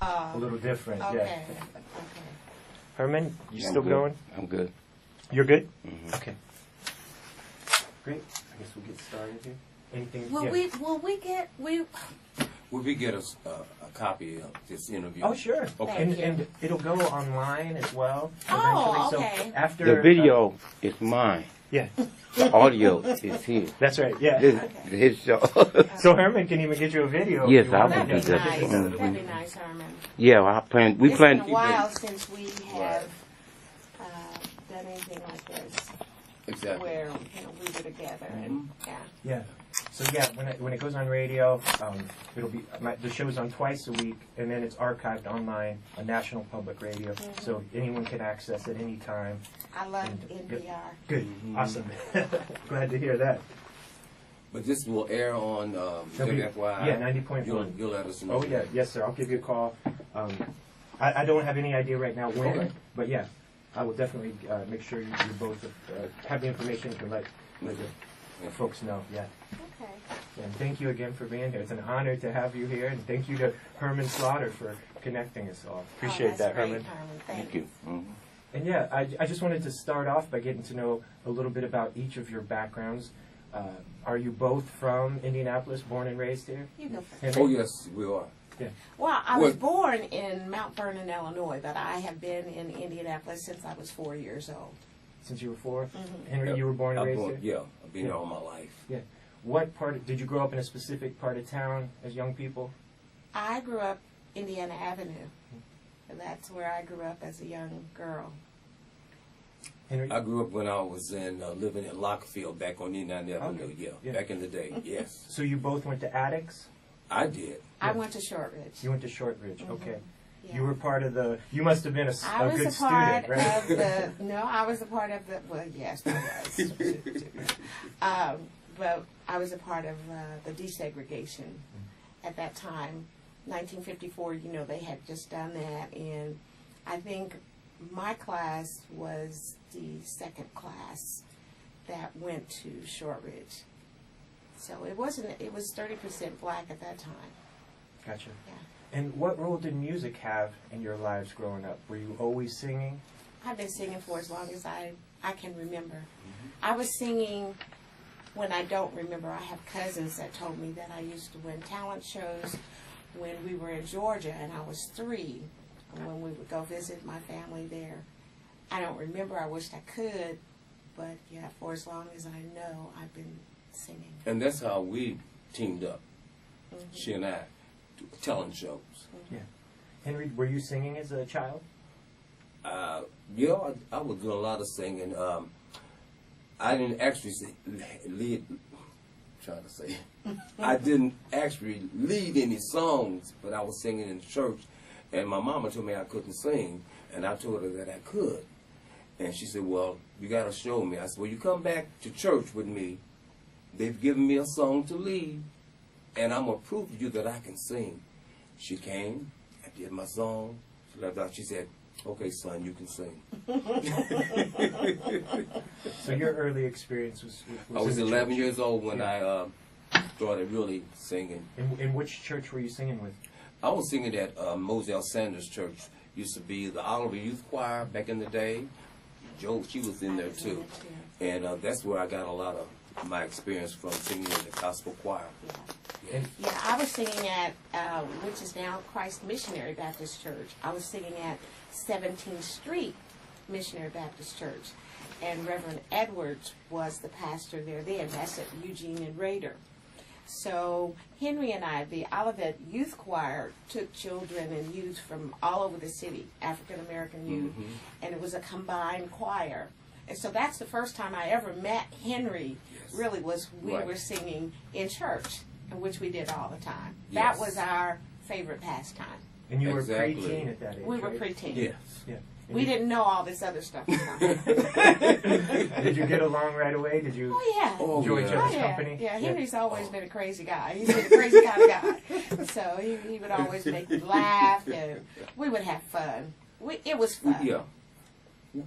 a little different. Okay. Yeah. Okay. Herman, you I'm still good. going? I'm good. You're good? Mhm. Okay. Great. I guess we'll get started here. Anything? Will yeah. we Will we get a copy of this interview? Oh, sure. Okay. And it'll go online as well. Oh, eventually. okay. So after The video is mine. yeah, The audio is his. that's right. Yeah. This is his show. So Herman can even get you a video. Yes, if you I want. will That'd do be that. nice. Mhm. That'd be nice, Herman. Yeah, well, I plan. We It's plan been to a while keep it. since we have done anything like this, Exactly. where we were together, and yeah. Yeah. So yeah, when it goes on radio, it'll be the show's on twice a week, and then it's archived online on National Public Radio, so anyone can access it anytime. I love And- NPR. Good, awesome. Glad to hear that. But this will air on It'll be- WFY. yeah, 90.1. You'll let us know. Oh yeah, yes sir. I'll give you a call. I don't have any idea right now when, Okay. but yeah, I will definitely make sure you both have the information to let the folks know. Yeah. Okay. And thank you again for being here. It's an honor to have you here, and thank you to Herman Slaughter for connecting us all. Appreciate that's that, great, Herman. Thank Thank you. Mhm. And yeah, I just wanted to start off by getting to know a little bit about each of your backgrounds. Are you both from Indianapolis, born and raised here? You go first. Henry? Oh yes, we are. Well, I was What- born in Mount Vernon, Illinois, but I have been in Indianapolis since I was 4 years old. Since you were 4? Mhm. Henry, you were born and I'm raised born- here? Yeah, I've been here all my life. What part, did you grow up in a specific part of town as young people? I grew up Indiana Avenue. And that's where I grew up as a young girl. Henry? I grew up when I was living in Lockfield back on Indiana Avenue. Okay. Yeah, Yeah. back in the day. Yes, So you both went to Attucks? I did. I Yeah. went to Shortridge. You went to Shortridge, Mhm. okay. Yeah. You were part of you must have been a I was good a part student, right? of the. No, I was a part of the. Well, yes, I was. But I was a part of the desegregation at that time, 1954. They had just done that, and I think my class was the second class that went to Shortridge. So it wasn't. It was 30% black at that time. Gotcha. Yeah. And what role did music have in your lives growing up? Were you always singing? I've been singing for as long as I can remember. I was singing when I don't remember. I have cousins that told me that I used to win talent shows when we were in Georgia, and I was 3, and when we would go visit my family there. I don't remember. I wished I could, but yeah, for as long as I know, I've been singing. And that's how we teamed up, she and I, talent shows. Henry, were you singing as a child? Yeah, I was doing a lot of singing. I didn't actually lead. Trying to say, I didn't actually lead any songs, but I was singing in church, and my mama told me I couldn't sing, and I told her that I could, and she said, "Well, you got to show me." I said, "Well, you come back to church with me. They've given me a song to lead, and I'm gonna prove to you that I can sing." She came. I did my song. She left out. She said, "Okay, son, you can sing." So your early experience was I was in the 11 church. years old when Yeah. I started really singing. In which church were you singing with? I was singing at Moselle Sanders Church. Used to be the Oliver Youth Choir back in the day. Joe, she was in there too. And that's where I got a lot of my experience from, singing in the gospel choir. Yeah, I was singing at, which is now Christ Missionary Baptist Church. I was singing at 17th Street Missionary Baptist Church. And Reverend Edwards was the pastor there then. That's at Eugene and Raider. So Henry and I, the Olivet Youth Choir, took children and youth from all over the city, African American youth, and it was a combined choir. And so that's the first time I ever met Henry, really, was we Right. were singing in church, which we did all the time. Yes. That was our favorite pastime. And you Exactly. were preteen at that age, We were right? preteen. Yes. Yeah. We didn't know all this other stuff. Did you get along right away? Did you Oh, yeah. Oh, enjoy yeah. each Oh, other's yeah. company? Yeah, Henry's always been a crazy guy. He's been a crazy kind of guy. So he would always make me laugh, and we would have fun. It was fun. Yeah.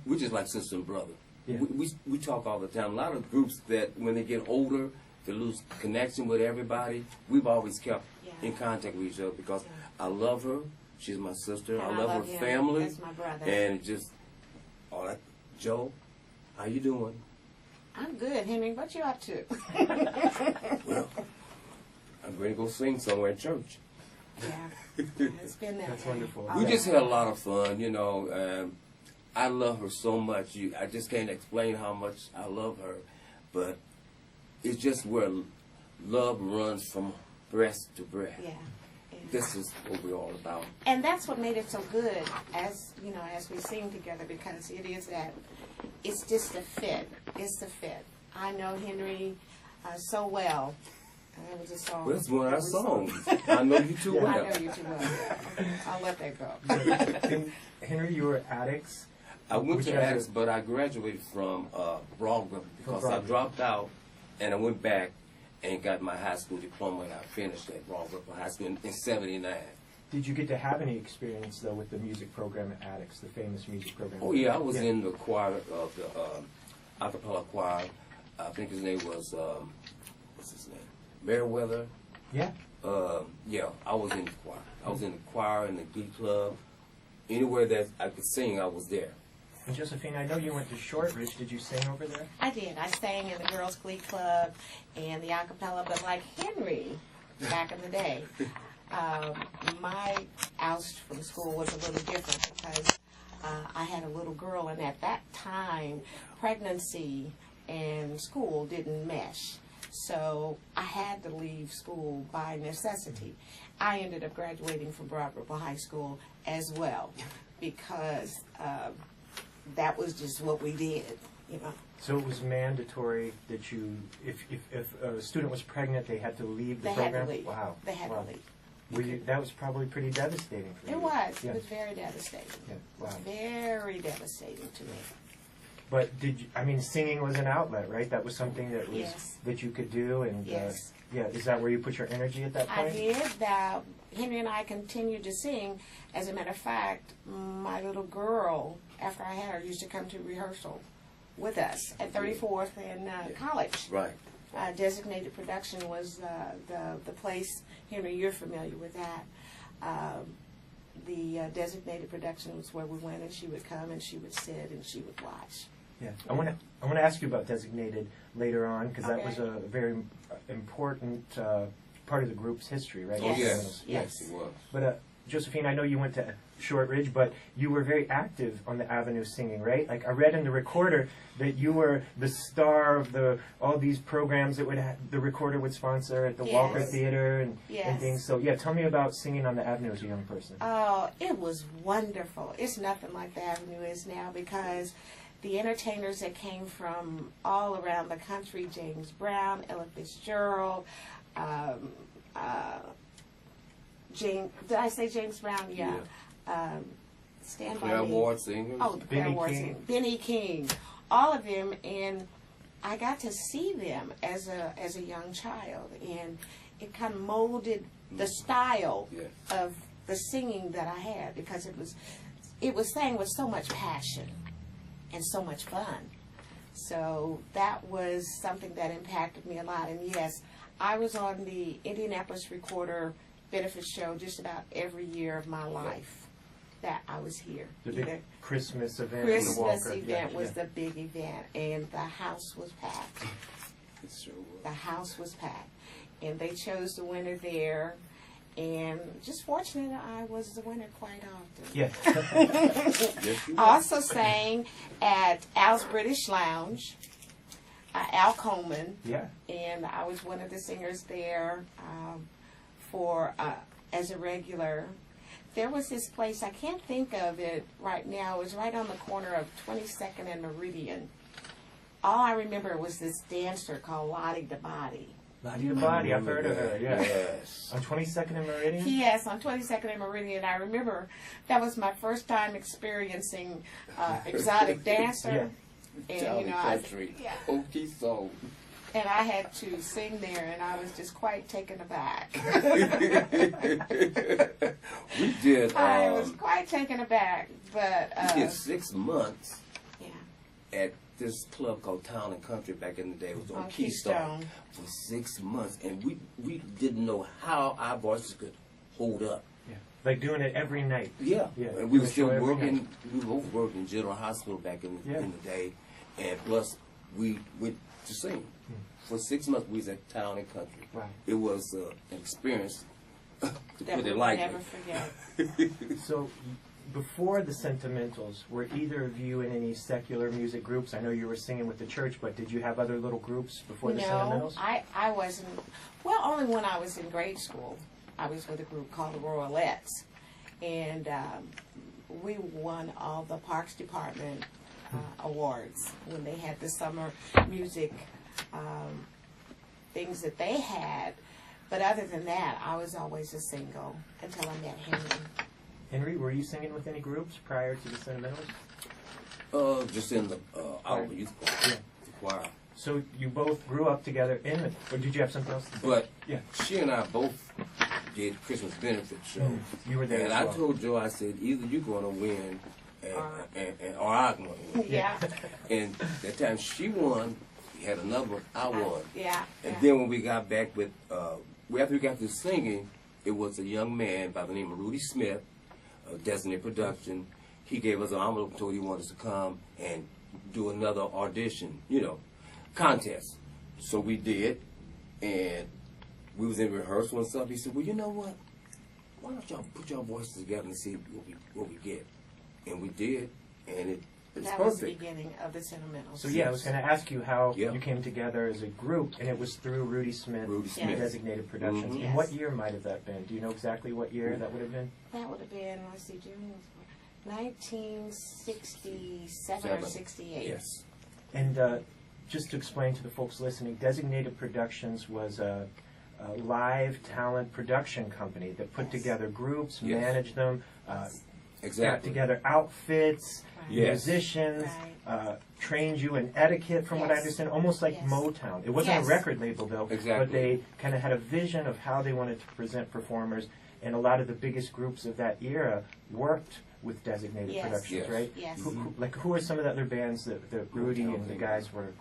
We just like sister and brother. Yeah. We talk all the time. A lot of groups that when they get older, they lose connection with everybody. We've always kept Yeah. in contact with each other because Yeah. I love her. She's my sister. And I love her him. family. That's my brother. And just all that. Joe, how you doing? I'm good, Henry. What you up to? Well, I'm going to go sing somewhere in church. Yeah, it's been that. That's way. wonderful. We just had a lot of fun, you know. I love her so much. I just can't explain how much I love her. But it's just where love runs from breast to breast. Yeah. Yeah. This is what we're all about. And that's what made it so good, as you know, as we sing together, because it is that it's just a fit. It's the fit. I know Henry so well. It was a song. Well, that's one of our songs. I know you too I well. know you too well. I'll let that go. And Henry, you were addicts. I went Which to has a- Addis, but I graduated from Broadway because I Broadway. dropped out, and I went back and got my high school diploma, and I finished at Broadway High School in '79. Did you get to have any experience though with the music program at Addicts, the famous music program? Oh yeah, I was in the choir of the acapella choir. I think his name was what's his name? Meriwether. Yeah. Yeah, I was in the choir. I was in the choir and the glee club. Anywhere that I could sing, I was there. And Josephine, I know you went to Shortridge. Did you sing over there? I did. I sang in the Girls Glee Club and the acapella, but like Henry back in the day, my oust from school was a little different because I had a little girl, and at that time, pregnancy and school didn't mesh. So I had to leave school by necessity. I ended up graduating from Broadway High School as well because that was just what we did, you know. So it was mandatory that you, if a student was pregnant, they had to leave the They program? had to leave. Wow. They had Wow. to leave. Were you, that was probably pretty devastating for you. It was. Yeah. It was very devastating. Yeah. It was Wow. very devastating to me. But did you, I mean, singing was an outlet, right? That was something that was Yes. that you could do, and Yes. yeah. Is that where you put your energy at that I point? did. Henry and I continued to sing. As a matter of fact, my little girl, after I had her, used to come to rehearsal with us at 34th and college. Right. Designated Production was the place. Henry, you're familiar with that. The Designated Production was where we went, and she would come and she would sit and she would watch. Yeah, I want to ask you about Designated later on because that was Okay. a very important part of the group's history, right? Oh Yes. yes, Yes. it was. But Josephine, I know you went to Shortridge, but you were very active on the Avenue singing, right? Like I read in the recorder that you were the star of all these programs that the recorder would sponsor at the Walker Yes. Theater and Yes. things. So yeah, tell me about singing on the Avenue as a young person. Oh, it was wonderful. It's nothing like the Avenue is now because the entertainers that came from all around the country, James Brown, Ella Fitzgerald, did I say James Brown? Yeah. Stand by Claire Me. Ward singers. Oh, the Claire Benny Ward King. singers. Benny King. All of them, and I got to see them as a young child, and it kind of molded the style Yeah. of the singing that I had because it was sang with so much passion and so much fun. So that was something that impacted me a lot. And yes, I was on the Indianapolis Recorder benefit show just about every year of my life that I was here. The big Either Christmas event. in Christmas Walker. event Yeah, was yeah. the big event, and the house was packed. It sure was. The house was packed, and they chose the winner there. And just fortunate, I was the winner quite often. Yeah. Yes, you were. Also sang at Al's British Lounge, Al Coleman, Yeah. and I was one of the singers there as a regular. There was this place, I can't think of it right now, it was right on the corner of 22nd and Meridian. All I remember was this dancer called Lottie the Body. Lottie the Body, I've heard of her, yeah. Yes. On 22nd and Meridian? Yes, on 22nd and Meridian. I remember that was my first time experiencing exotic dancer. And, Jolly country. yeah. Okie soul. And I had to sing there, and I was just quite taken aback. We did. I was quite taken aback, but We did 6 months yeah. at this club called Town and Country back in the day. It was on On Keystone Keystone. for 6 months, and we didn't know how our voices could hold up. Yeah. like doing it every night. Yeah, Yeah, and we were the still show every working. night. We both worked in General Hospital back in Yeah. the day, and plus we went to sing. For 6 months, we was at Town and Country. Wow. It was an experience, to That put it we'll lightly. never forget. So, before the Sentimentals, were either of you in any secular music groups? I know you were singing with the church, but did you have other little groups before the No, Sentimentals? I wasn't. Well, only when I was in grade school, I was with a group called the Royalettes, and we won all the Parks Department awards when they had the summer music things that they had. But other than that, I was always a single until I met Henry. Henry, were you singing with any groups prior to the Sentimentals? Just in the our youth choir, Yeah. the choir. So you both grew up together in the, or did you have something else to say? But Yeah. she and I both did Christmas benefit shows. You were there And as I well. told Joe, I said, either you're going to win or I'm going to win. Yeah, And that time she won, we had another one, I won. yeah. And yeah. then when we got back with, after we got through singing, it was a young man by the name of Rudy Smith, Destiny Production. He gave us an envelope and told he wanted us to come and do another audition, contest. So we did, and we was in rehearsal and stuff. He said, well, you know what? Why don't y'all put your voices together and see what we get? And we did, and it's That was the perfect. beginning of the Sentimentals. So yeah, I was going to ask you how Yeah. you came together as a group, and it was through Rudy Smith, Rudy and Smith. Designated Productions. Mhm. And what year might have that been? Do you know exactly what year that would have been? That would have been, let's see, June was 1967 or 68. Yes. And just to explain to the folks listening, Designated Productions was a live talent production company that put Yes. together groups, Yes. managed them, got Exactly. together outfits, Right. Yes. musicians, Right. trained you in etiquette, from what I Yes. understand, almost like Yes. Motown. It wasn't Yes. a record label, though, Exactly. but they kind of had a vision of how they wanted to present performers, and a lot of the biggest groups of that era worked with Designated Yes. Productions, Yes. right? Yes. Who are some of the other bands that Rudy Motown and the thing. guys were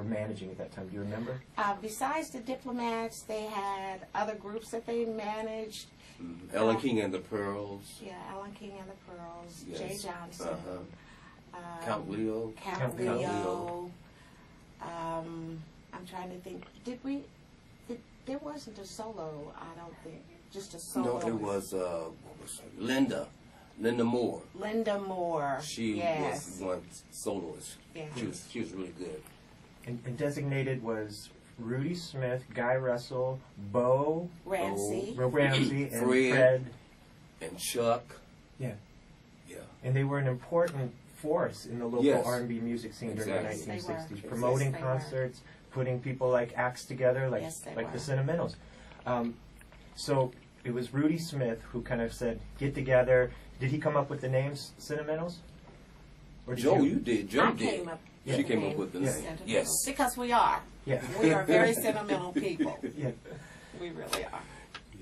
managing at that time? Do you remember? Besides the Diplomats, they had other groups that they managed. Ellen King and the Pearls. Yeah, Alan King and the Pearls, Yes. Jay Johnson, Count Leo. Count Count Leo. Leo. I'm trying to think. There wasn't a solo, I don't think. Just a solo. No, it was, what was her? Linda Moore. Linda Moore. She yes. was one soloist. Yeah. She was really good. And Designated was Rudy Smith, Guy Russell, Bo Ramsey. Ramsey, and Fred. Fred. And Chuck. Yeah. Yeah. And they were an important force in the local Yes. R&B music scene during Exactly. the 1960s, Yes, they were. promoting Yes, they were. concerts, putting people like acts together, like Yes, they like were. the Sentimentals. So it was Rudy Smith who kind of said, "Get together." Did he come up with the names Sentimentals? Or did Joe, you did. Joe I did. came up Yeah. She with came the up with the Yeah. name. Sentimentals. Yes. Because we are. Yeah. We are very sentimental people. Yeah. We really are.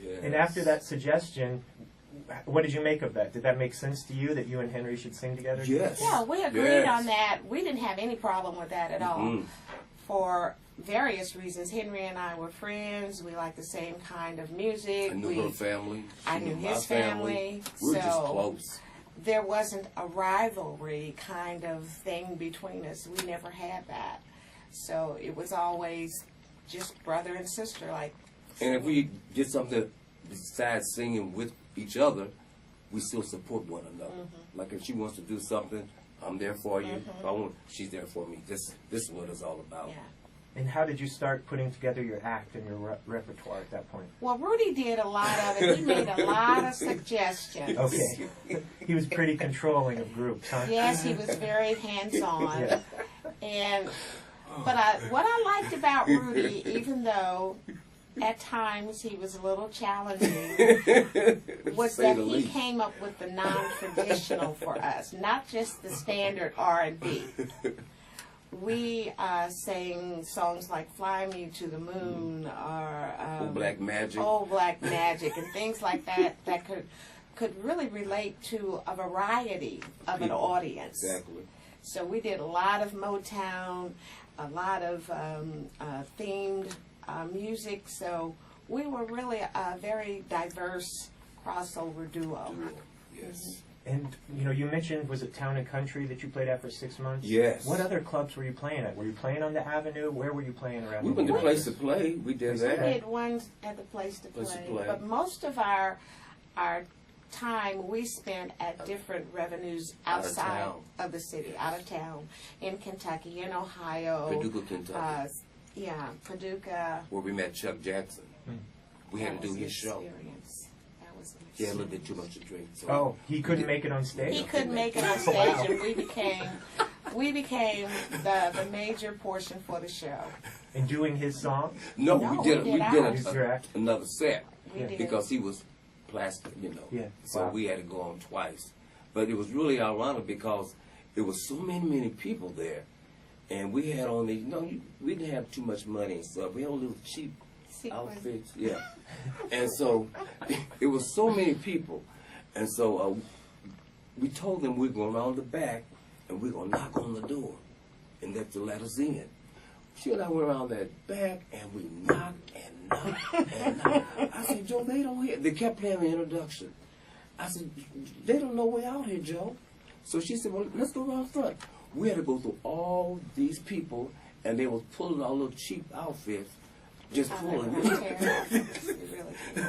Yes. And after that suggestion, what did you make of that? Did that make sense to you that you and Henry should sing together? Yes. Yeah, we agreed Yes. on that. We didn't have any problem with that at all. Mhm. For various reasons. Henry and I were friends. We liked the same kind of music. I knew her family. I She knew my his family. We were just So close. there wasn't a rivalry kind of thing between us. We never had that. So it was always just brother and sister. Like, And if we did something besides singing with each other, we still support one another. Mm-hmm. Like if she wants to do something, I'm there for you. If I want, she's there for me. This is what it's all about. yeah. And how did you start putting together your act and your repertoire at that point? Well, Rudy did a lot of it. He made a lot of suggestions. Okay. He was pretty controlling of groups, huh? Yes, he was very hands-on. Yeah. But what I liked about Rudy, even though at times he was a little challenging, was Say that the he least. came up with the non-traditional for us, not just the standard R&B. We sang songs like "Fly Me to the Moon" or Old Black Magic. "Old Black Magic" and things like that that could really relate to a variety of an People. audience. Exactly. So we did a lot of Motown, a lot of themed music. So we were really a very diverse crossover duo. Yes. And you know, you mentioned, was it Town and Country that you played at for 6 months? Yes. What other clubs were you playing at? Were you playing on the Avenue? Where were you playing around? We went to Indianapolis? Place to Play. We did We that. did one at the Place to Play, but most of our time we spent at different revenues Out of outside town. of the city, out of town, in Kentucky, in Ohio. Paducah, Kentucky, Paducah. where we met Chuck Jackson. We had to do his show. That was an He had a little experience. bit too much to drink. So Oh, he couldn't make it on stage? He couldn't make it on stage, and we became the major portion for the show. And doing his song? No, No, we did we did ours. another set We did. because he was plastic, you know. Yeah. So Wow. we had to go on twice. But it was really ironic because there was so many people there, and we had on these. We didn't have too much money and stuff. We had on little cheap outfits, yeah. And so it was so many people, and so we told them we're going around the back and we're gonna knock on the door and let us in. She and I went around that back and we knocked and knocked and knocked. I said, Joe, they don't hear. They kept playing the introduction. I said, they don't know way out here, Joe. So she said, well, let's go around front. We had to go through all these people, and they were pulling our little cheap outfits, just pulling. It was terrible. It really did.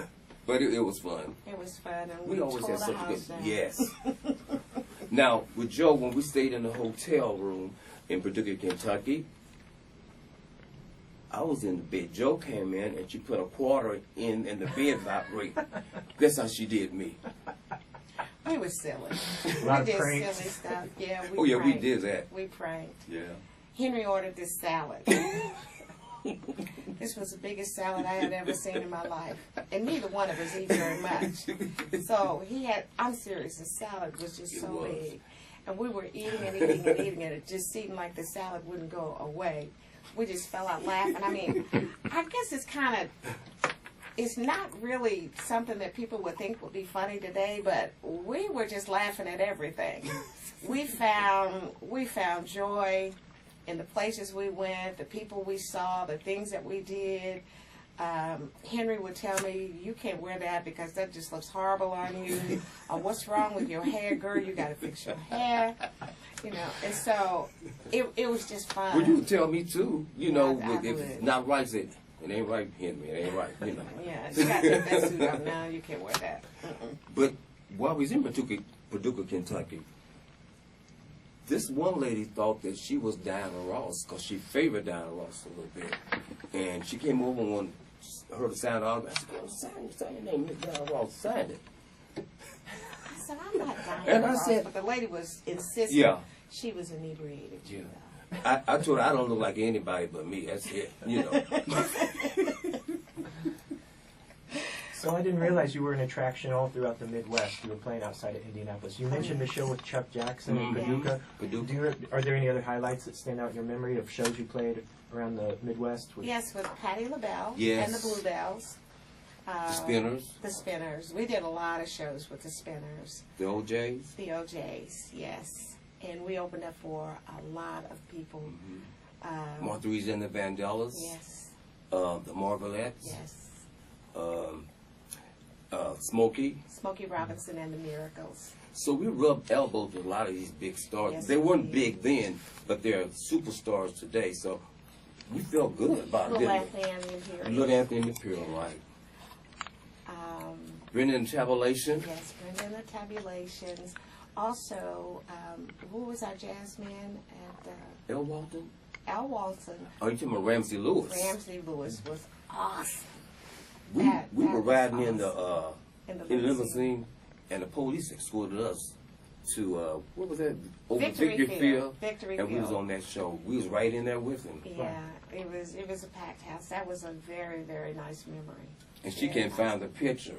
But it was fun. It was fun, and We always tore had the such a good. house down. Yes. Now with Joe, when we stayed in the hotel room in Paducah, Kentucky, I was in the bed. Joe came in and she put a quarter in and the bed vibrated. That's how she did me. We were silly. A lot We of did pranks. silly stuff. Yeah, we Oh yeah, we pranked. did that. We pranked. Yeah. Henry ordered this salad. This was the biggest salad I had ever seen in my life. And neither one of us eat very much. So I'm serious, the salad was just It so was. big. And we were eating and eating and eating, and it just seemed like the salad wouldn't go away. We just fell out laughing. I mean, I guess it's not really something that people would think would be funny today, but we were just laughing at everything. We found joy in the places we went, the people we saw, the things that we did. Henry would tell me, you can't wear that because that just looks horrible on you. Or what's wrong with your hair, girl? You got to fix your hair. You know, and so it was just fun. Well, you would tell me too. You know, I if it's would. not right, say it ain't right, Henry. It ain't right. You know. Yeah, you got to take that suit off now. You can't wear that. But while we was in Paducah, Kentucky, this one lady thought that she was Diana Ross because she favored Diana Ross a little bit. And she came over and heard the sound of it. I said, oh, sign your name, Miss Diana Ross, sign it. I said, I'm not Diana And I Ross, said- but the lady was insisting Yeah. she was inebriated. Yeah. You know. I told her I don't look like anybody but me. That's it, you know. So I didn't realize you were an attraction all throughout the Midwest. You were playing outside of Indianapolis. You mentioned the show with Chuck Jackson in Mhm. Paducah. Paducah. Are there any other highlights that stand out in your memory of shows you played around the Midwest? Yes, with Patti LaBelle Yes. and the Bluebells. The Spinners, The Spinners. We did a lot of shows with the Spinners. the OJs. The OJs, yes. And we opened up for a lot of people. Martha's and the Vandellas. Yes, The Marvelettes. yes. Smokey. Smokey Robinson and the Miracles. So we rubbed elbows with a lot of these big stars. Yes, They we weren't did. big then, but they're superstars today. So we felt good about it, Little didn't we? Anthony and Imperial. Little Anthony Imperial, right. Brendan Tabulation. Yes, Brenda and the Tabulations. Also, who was our jazz man at El Walton. Al Walton? Oh, you talking about Ramsey Lewis? Ramsey Lewis was awesome. We That were was raving awesome. in the limousine, and the police escorted us to what was that? Over Victory Field. Field. Victory And we was Field. on that show. We was right in there with him. Yeah, it was a packed house. That was a very, very nice memory. And she Very can't nice. find the picture.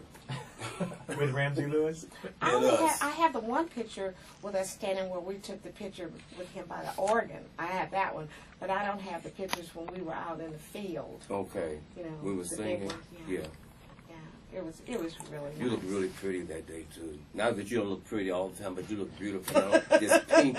With Ramsey Lewis? I And only us. I have the one picture with us standing where we took the picture with him by the organ. I have that one, but I don't have the pictures when we were out in the field. Okay. You know, We were the big singing. ones, Yeah. Yeah, it was really nice. You look really pretty that day too. Not that you don't look pretty all the time, but you look beautiful. You know? This pink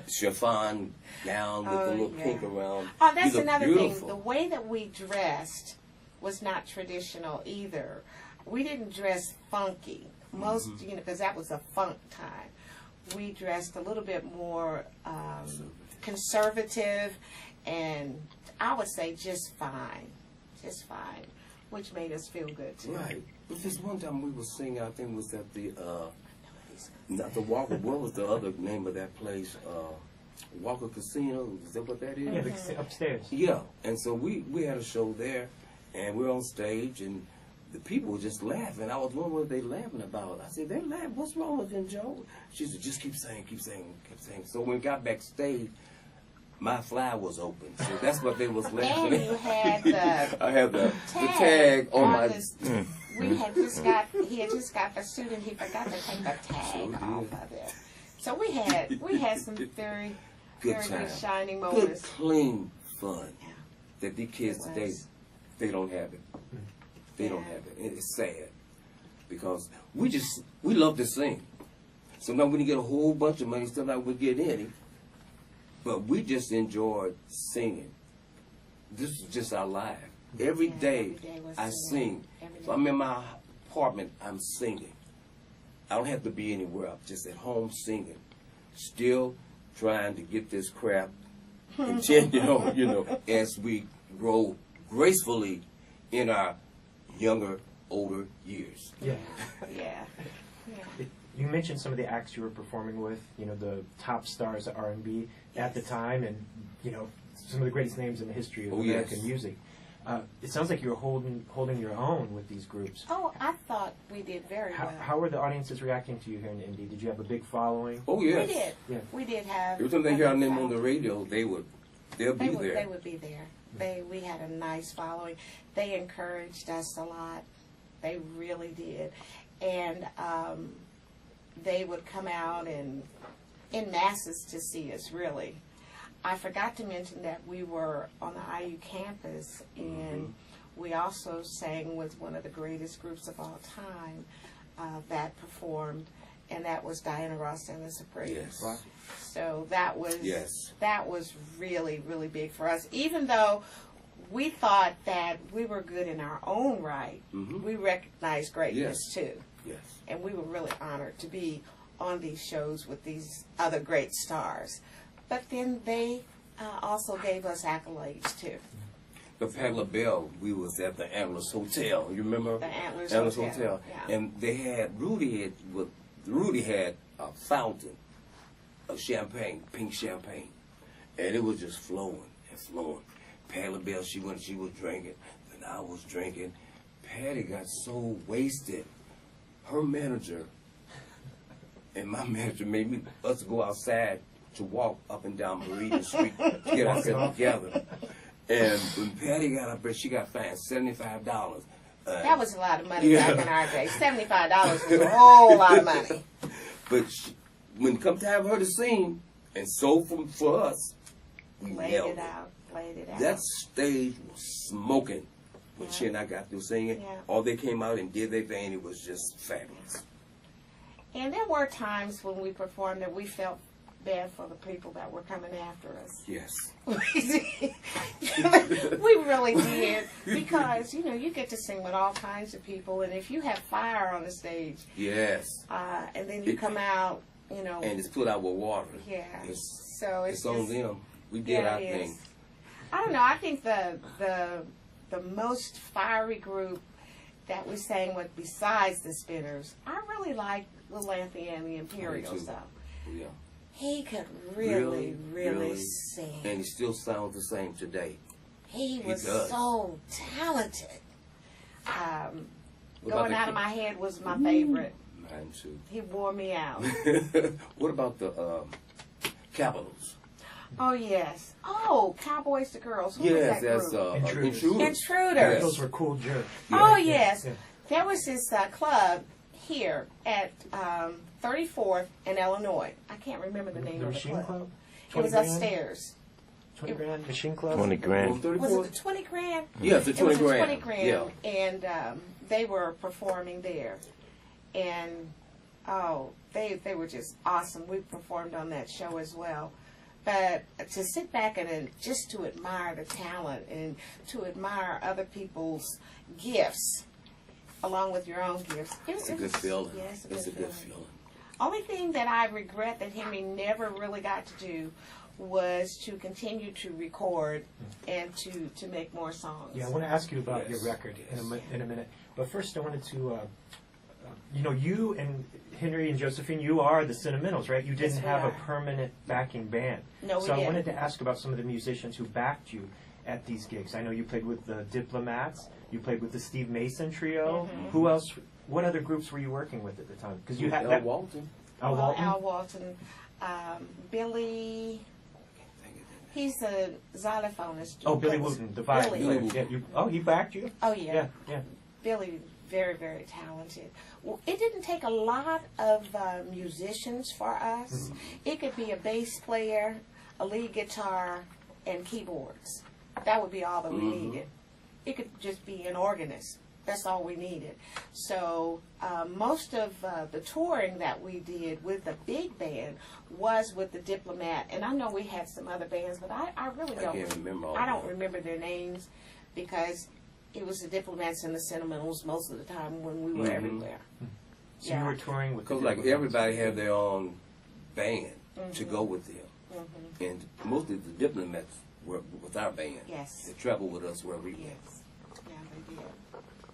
chiffon gown with a little yeah. pink around. Oh, that's you look another beautiful. thing. The way that we dressed was not traditional either. we didn't dress funky. Most, you know, because that was a funk time. We dressed a little bit more conservative, and I would say just fine, which made us feel good too. Right. But this one time we were singing, I think it was at the, not the Walker, what was the other name of that place? Walker Casino, is that what that is? Yeah, upstairs. Yeah, and so we had a show there, and we're on stage, and the people were just laughing. I was wondering what they laughing about. I said, they're laughing. What's wrong with them, Joe? She said, just keep saying, keep saying, keep saying. So when we got backstage, my fly was open. So that's what they was laughing And you had the I had the tag on my... he had just got the suit, and he forgot to take the tag off of it. So we had some very Good very time. good shining Good, moments. clean fun Yeah. that these kids It today, was. they don't have it. They don't Yeah. have it. It's sad because we love to sing. Sometimes we didn't get a whole bunch of money, sometimes we get any, but we just enjoyed singing. This is just our life. Every Yeah, day every day was I singing. sing. Every So day. I'm in my apartment, I'm singing. I don't have to be anywhere. I'm just at home singing. Still trying to get this crap continued on, you know, as we grow gracefully in our younger, older years. Yeah. Yeah. Yeah. You mentioned some of the acts you were performing with, you know, the top stars of R&B at the Yes. time, and, you know, some of the greatest names in the history of Oh, American yes. music. It sounds like you were holding your own with these groups. Oh, I thought we did very well. How were the audiences reacting to you here in Indy? Did you have a big following? Oh, yes. We did. Yeah. We did have. Every time they hear our name on the following. radio, they'll be there. They would be there. We had a nice following. They encouraged us a lot. They really did, and they would come out and in masses to see us. Really, I forgot to mention that we were on the IU campus, and we also sang with one of the greatest groups of all time that performed, and that was Diana Ross and the Supremes. Yes. Wow. So that was Yes. that was really, really big for us. Even though we thought that we were good in our own right, Mhm. we recognized greatness Yes. too. Yes. And we were really honored to be on these shows with these other great stars. But then they also gave us accolades too. The Pat LaBelle, we was at the Antlers Hotel. You remember? The Antlers Hotel. Hotel, yeah. And they had Rudy had a fountain of champagne, pink champagne, and it was just flowing and flowing. Pat LaBelle, she was drinking, and I was drinking. Patty got so wasted. Her manager and my manager made us go outside to walk up and down Meridian Street to get ourselves together. And when Patty got up there, she got fined $75. That was a lot of money Yeah. back in our day. $75 was a whole lot of money. But when it come time for her to sing, and so for us, we Laid nailed it out. Laid it out. That stage was smoking when she and I got through singing. Yeah. All they came out and did their thing. It was just fabulous. And there were times when we performed that we felt bad for the people that were coming after us. Yes. We really did, because you know you get to sing with all kinds of people, and if you have fire on the stage, Yes. and then you come out, you know, And it's put out with water. yeah. It's, So it's on just, them. We did yeah, our it thing. is. I don't know. I think the most fiery group that we sang with besides the Spinners, I really like Little Anthony and the Imperials. too. Though Yeah. he could really sing. And he still sounds the same today. He was does. so talented. What about Going the Out of My Head was my favorite. Mine too. He wore me out. What about the Capitals? Oh, yes. Oh, Cowboys to Girls. Who Yes, was that that's group? Intruders. Intruders. Yes. Those were cool jerks. Oh, Yeah. yes. Yeah. There was this club here at 34th in Illinois. I can't remember the name The of the Machine club. Club? It was 20 grand? upstairs. 20 grand? Machine Club? 20 grand. Was it 34? the 20 grand? Yes, the It 20 was grand. the 20 grand. Yeah. And they were performing there. And, oh, they were just awesome. We performed on that show as well. But to sit back and just to admire the talent and to admire other people's gifts along with your own gifts. It's a good feeling. Yeah, it's a It's a good good feeling. feeling. Only thing that I regret that Henry never really got to do was to continue to record and to make more songs. Yeah, I want to ask you about Yes. your record in a minute. But first, I wanted to, you and Henry and Josephine, you are the Sentimentals, right? You didn't Yes, we have a are. permanent backing band. No, we So I didn't. wanted to ask about some of the musicians who backed you at these gigs. I know you played with the Diplomats. You played with the Steve Mason Trio. Mm-hmm. Who else? What other groups were you working with at the time? Because you had Al that. Walton. Al Well, Walton. Al Walton, Billy. He's a xylophonist. Oh, Billy Plays- Wooten, the violin Billy. player. Billy Yeah, he backed you. Oh yeah. Yeah, yeah. Billy, very, very talented. Well, it didn't take a lot of musicians for us. It could be a bass player, a lead guitar, and keyboards. That would be all that we needed. It could just be an organist. That's all we needed. So most of the touring that we did with the big band was with the Diplomat. And I know we had some other bands, but I really I don't. can't remember all I don't of them. remember their names because it was the Diplomats and the Sentimentals most of the time when we were everywhere. So you were touring with the Because like Diplomats. everybody had their own band to go with them. And most of the Diplomats were with our band. Yes. They traveled with us where we went. Yes. Yeah, they did.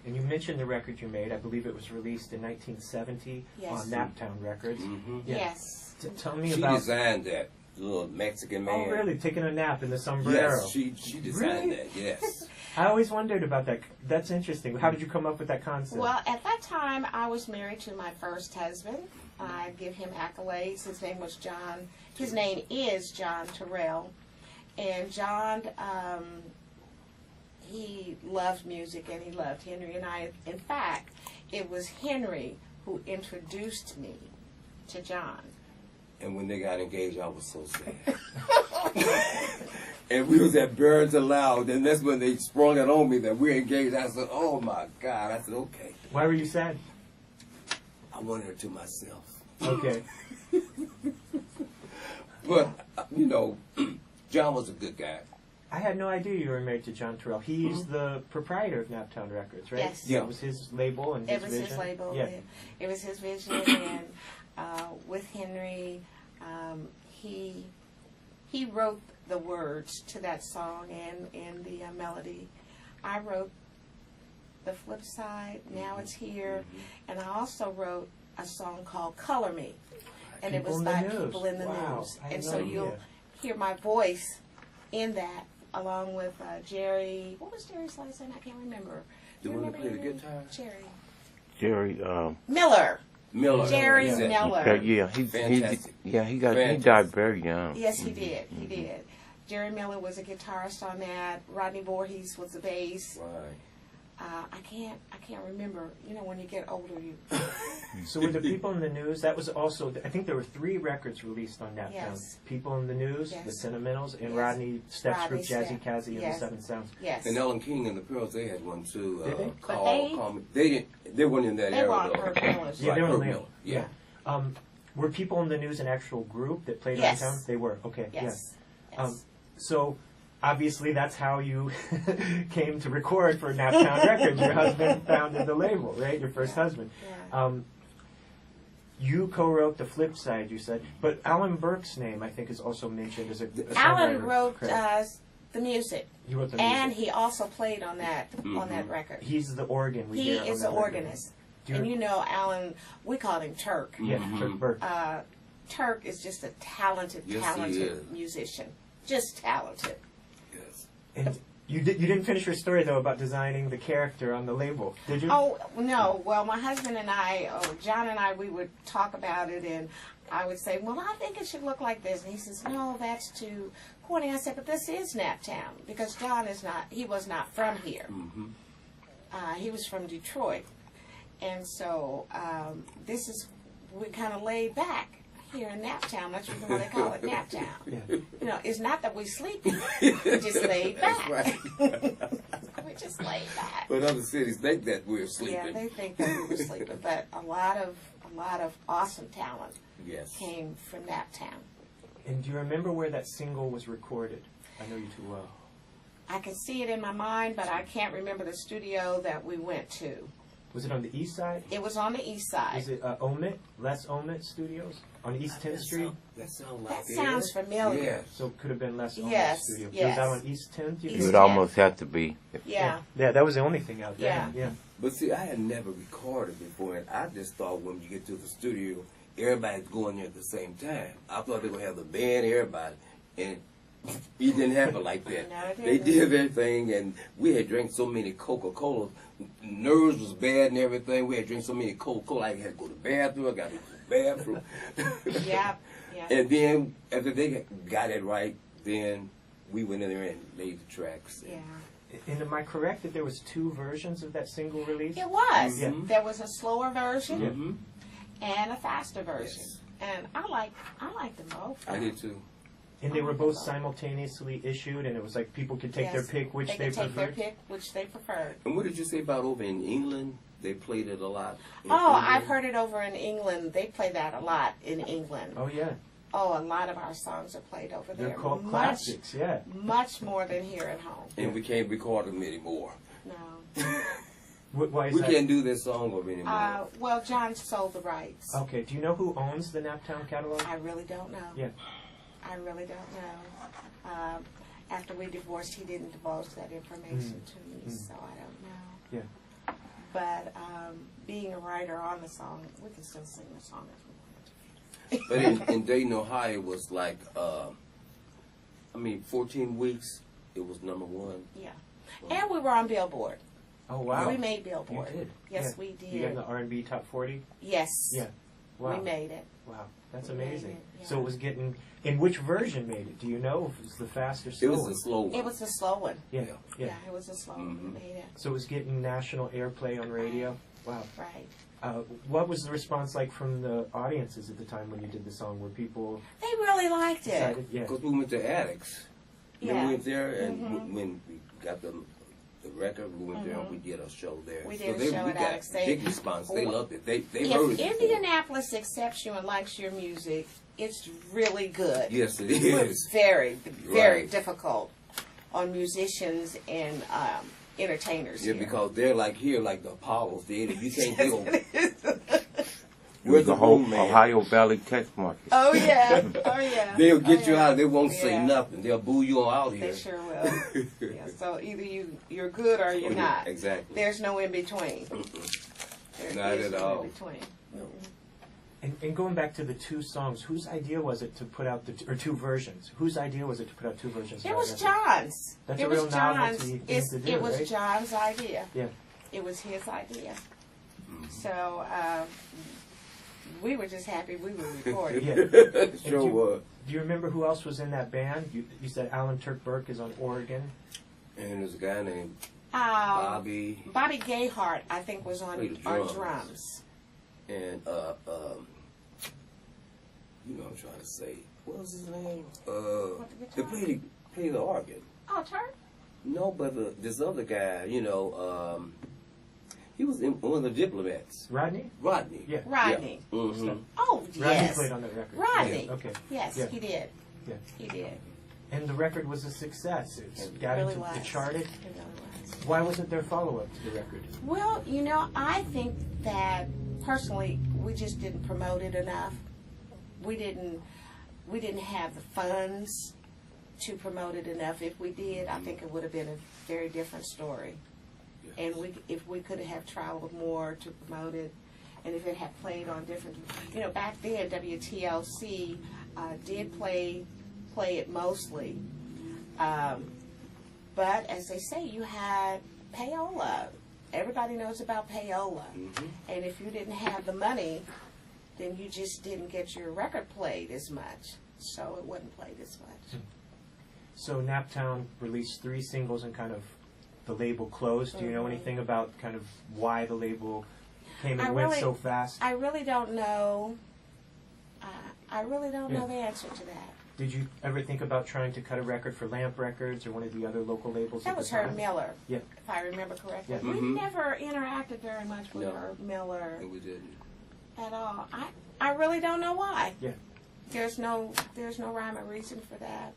And you mentioned the record you made. I believe it was released in 1970 Yes. on Naptown Records. Yeah. Yes. Tell me She about. designed that little Mexican man. Oh, really? Taking a nap in the sombrero. Yes, she designed Really? that. Yes. I always wondered about that. That's interesting. How did you come up with that concept? Well, at that time, I was married to my first husband. I give him accolades. His name was John. His name is John Terrell. And John, he loved music and he loved Henry and I. In fact, it was Henry who introduced me to John. And when they got engaged, I was so sad. And we was at Burns Aloud, and that's when they sprung it on me that we're engaged. I said, oh my God. I said, okay. Why were you sad? I wanted her to myself. Okay. But, you know, John was a good guy. I had no idea you were married to John Terrell. He's the proprietor of Naptown Records, right? Yes. Yeah. It was his label and his It was vision. his label. Yeah. It was his vision, and with Henry, he wrote the words to that song and the melody. I wrote the flip side. Now it's here, and I also wrote a song called "Color Me," and it People was in the by News. people in the Wow. news. I had And no so idea. you'll hear my voice in that, along with Jerry. What was Jerry's last name? I can't remember. The Do you one that remember played the his name? guitar? Jerry. Jerry, Miller. Miller. Jerry Yeah. Miller. yeah, Fantastic. he died Fantastic. very young. Yes, he did. He did. Jerry Miller was a guitarist on that. Rodney Voorhees was the bass. Right. I can't remember. You know, when you get older, you. So were the People in the News, that was also, I think there were 3 records released on Naptown. Yes. People in the News, Yes. the Sentimentals, and Yes. Rodney Stepp's Rodney group, Jazzy Stepp. Kazzy and Yes. the Seven Sounds. Yes. And Ellen King and the Pearls, they had one too. Did they? Call Me. They didn't. They weren't in that They era were on though. Herb Miller's. Yeah, they were Herb on the Miller. label. Yeah. Were People in the News an actual group that played Yes. on town? They were, okay. Yes. Yeah. Yes. So obviously that's how you came to record for Naptown Records. Your husband founded the label, right? Your first husband. Yeah. You co-wrote the flip side, you said, but Alan Burke's name, I think, is also mentioned as a Alan songwriter wrote credit. the music, He wrote the and music. he also played on that record. He's the organ we He hear on is that an record. organist, Do you and you know Alan. We called him Turk. Yeah, Turk Burke. Turk is just a talented, Yes, he talented is. musician. Just talented. Yes. And you didn't finish your story though about designing the character on the label, did you? Oh, no. Well, my husband and I, John and I, we would talk about it, and I would say, well, I think it should look like this. And he says, no, that's too corny. I said, but this is Naptown, because John he was not from here. He was from Detroit. And so this is, we kind of laid back here in Naptown. That's the reason why they call it Naptown. Yeah. You know, it's not that we sleepy. We just laid back. That's right. We just laid back. But other cities think that we're Yeah, sleeping. they think that we were sleeping, but a lot of awesome talent Yes. came from Naptown. And do you remember where that single was recorded? I know you too well. I can see it in my mind, but I can't remember the studio that we went to. Was it on the east side? It was on the east side. Is it Omit? Les Omit Studios? On East 10th Street? That sounds That like it. sounds familiar. Yeah. So it could have been Les Omit Yes, Studios. yes. Was that on East 10th? You East It think? would 10th. almost have to be. Yeah. Yeah, that was the only thing out there. Yeah. Yeah. But see, I had never recorded before, and I just thought when you get to the studio, everybody's going there at the same time. I thought they were going to have the band, everybody, and it didn't happen like that. No, it They didn't. did everything, and we had drank so many Coca-Colas. Nerves was bad and everything. We had drank so many Coca-Cola, I had to go to the bathroom. I got to go to the bathroom. Yeah. Yeah. And then, after they got it right, then we went in there and laid the tracks. Yeah. And am I correct that there was 2 versions of that single release? It was. Yeah. There was a slower version Mm-hmm. and a faster version. Yes. And I like them both. I did too. And they were both simultaneously issued, and it was like people could take their Yes. pick which they could take their preferred. pick which they preferred. And what did you say about over in England? They played it a lot. in Oh, England? I've heard it over in England. They play that a lot in England. Oh yeah, Oh, a lot of our songs are played over they're there. called classics. Yeah. Much more than here at home. And we can't record them anymore. No. Why is We that? can't do this song over anymore. Well, John sold the rights. Okay. Do you know who owns the Naptown catalog? I really don't know. Yeah. I really don't know. After we divorced, he didn't divulge that information to me, so I don't know. Yeah. But being a writer on the song, we can still sing the song if we But wanted to. in Dayton, Ohio, it was like, 14 weeks, it was #1. Yeah. And we were on Billboard. Oh wow. We made You Billboard. did. Yes, Yeah. we did. You got in the R&B top 40. Yes. Yeah. Wow. We made it. Wow. That's We made amazing. it, yeah. So it was getting. In which version made it? Do you know if it was the fast or It slow was one? a slow one. It was a slow one. Yeah. Yeah. Yeah. Yeah, it was a slow one. We made it. So it was getting national airplay on radio. Wow. Right. What was the response like from the audiences at the time when you did the song? Were people They really liked it. excited? Yeah. Because we went to Addicts. Then Yeah. we went there, and Mhm. when we got the record, we went there and we did a show there. We So did a they, show we at got Addicts. They- big response. They loved it. They heard If it. before. Indianapolis accepts you and likes your music, it's really good. Yes, it It's is. very, very Right. difficult on musicians and entertainers. Yeah, here. because they're like here, like the Apollo Theater. You can't go. It Where's was the the whole room, man? Ohio Valley Tex Market. Oh yeah, oh yeah. They'll get Oh, you yeah. out. They won't say Yeah. nothing. They'll boo you on out They here. sure will. Yeah, so either you're good or you're not. Exactly. There's no in between. There Not is at no all. in between. No. And going back to the 2 songs, whose idea was it to put out or 2 versions? Whose idea was it to put out 2 versions? of It that was record? John's. That's it a was real John's. novelty thing to do, It was right? John's idea. Yeah. It was his idea. So we were just happy we were recording. Yeah. Sure And was. Do you remember who else was in that band? You said Alan Turk Burke is on organ. And there's a guy named Bobby Bobby Gayhart, I think, was on Played the our drums. drums. and you know what I'm trying to say. What was his name? They played the organ. Oh, Turk? No, but this other guy, you know, he was in one of the diplomats. Rodney? Rodney. Yeah. Rodney. Yeah. Mm-hmm. Oh, Rodney yes. played on that record. Rodney. Yeah. Okay. Yes, Yeah. he did. Yeah. He did. And the record was a success. It It got really into was. it charted. It really was. Why wasn't there follow-up to the record? Well, you know, I think that personally, we just didn't promote it enough. We didn't have the funds to promote it enough. If we did, I think it would have been a very different story. And if we could have traveled more to promote it, and if it had played on different, you know, back then WTLC did play it mostly. But as they say, you had payola. Everybody knows about payola. Mm-hmm. And if you didn't have the money, then you just didn't get your record played as much. So it wasn't played as much. So Naptown released 3 singles and kind of the label closed. Do you know anything about kind of why the label came and went so fast? I really don't know. I really don't know Yeah. the answer to that. Did you ever think about trying to cut a record for Lamp Records or one of the other local labels? That at was the Herb time? Miller, Yeah. if I remember correctly. Yeah. We Mhm. never interacted very much with No. Herb Miller And we didn't. at all. I really don't know why. Yeah. There's no rhyme or reason for that.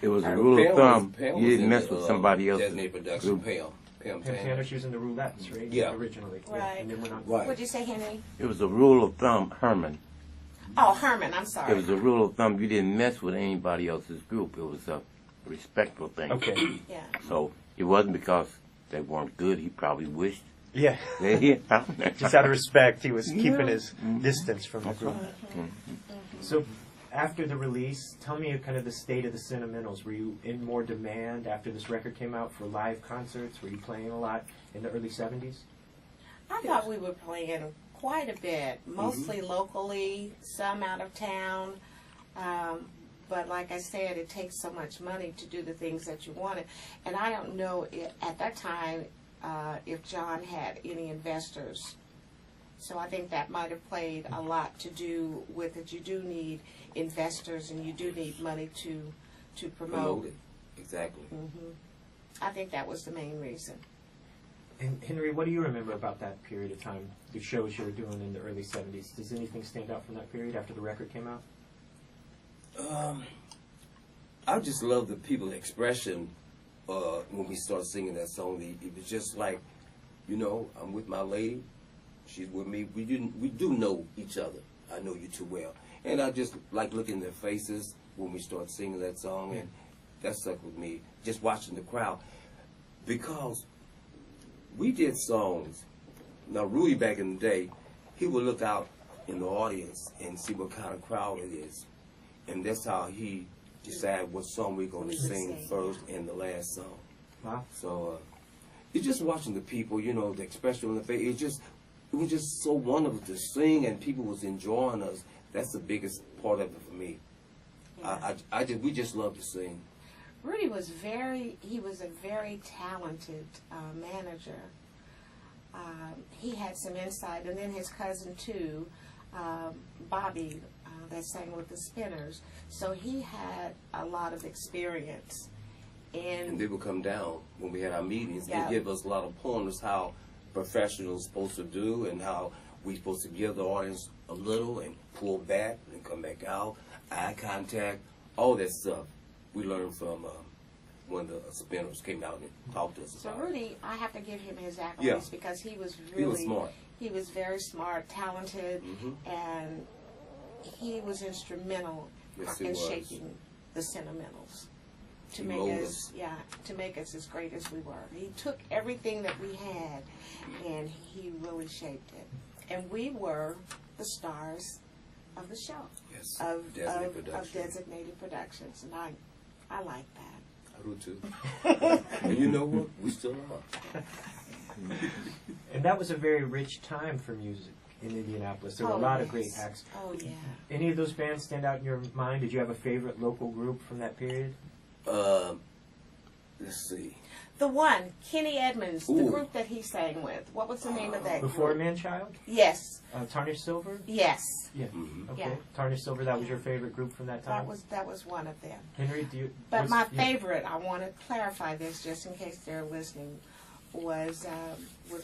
It was a Pam rule of was- thumb. Pam You was didn't in mess the, with somebody else's Designated production. group. Pam Pam Tanner. Tanner, she was in the Roulettes, right? Yeah. Originally. Right. And then went on. Right. What'd you say, Henry? It was a rule of thumb, Herman. Oh, Herman. I'm sorry. It was a rule of thumb. You didn't mess with anybody else's group. It was a respectful thing. Okay. Yeah. So it wasn't because they weren't good. He probably wished. Yeah. Just out of respect, he was keeping his distance from the That's group. right. So, after the release, tell me kind of the state of the Sentimentals. Were you in more demand after this record came out for live concerts? Were you playing a lot in the early 70s? I thought we were playing quite a bit, mostly locally, some out of town. But like I said, it takes so much money to do the things that you wanted. And I don't know at that time if John had any investors. So I think that might have played a lot to do with it. You do need investors and you do need money to promote. Promoted. Exactly. I think that was the main reason. And Henry, what do you remember about that period of time, the shows you were doing in the early 70s? Does anything stand out from that period after the record came out? I just love the people's expression when we started singing that song. It was just like, you know, I'm with my lady, she's with me. We do know each other. I know you too well, and I just like looking in their faces when we start singing that song, and that stuck with me. Just watching the crowd, because we did songs. Now Rudy, back in the day, he would look out in the audience and see what kind of crowd it is, and that's how he decide what song we're going to sing first and the last song. Wow. So it's just watching the people, you know, the expression on the face. It was just so wonderful to sing, and people was enjoying us. That's the biggest part of it for me. Yeah. We just love to sing. Rudy was he was a very talented manager. He had some insight, and then his cousin too, Bobby, that sang with the Spinners. So he had a lot of experience. And they would come down when we had our meetings Yeah. and give us a lot of pointers how professionals supposed to do and how we supposed to give the audience a little and pull back and come back out, eye contact, all that stuff. We learned from when the Spinners came out and talked to us So about it. Rudy, I have to give him his accolades Yeah. because he was really He was smart. He was very smart, talented, Mhm. and he was instrumental Yes, he in was. shaping the Sentimentals to He make molded us, to make us as great as we were. He took everything that we had, and he really shaped it. And we were the stars of the show, Yes, of Designated Designated Productions, and I like that. I do too. And you know what? We still are. And that was a very rich time for music in Indianapolis. There were a lot of great acts. Oh, yeah. Any of those bands stand out in your mind? Did you have a favorite local group from that period? Let's see. The one, Kenny Edmonds, the Ooh. group that he sang with. What was the name of that Before group? Man Child? Yes, Tarnished Silver? yes. Yeah. Mhm. Okay. Yeah. Tarnished Silver, that was your favorite group from that time? That was one of them. Henry, do you... But was- my yeah. favorite, I want to clarify this just in case they're listening, was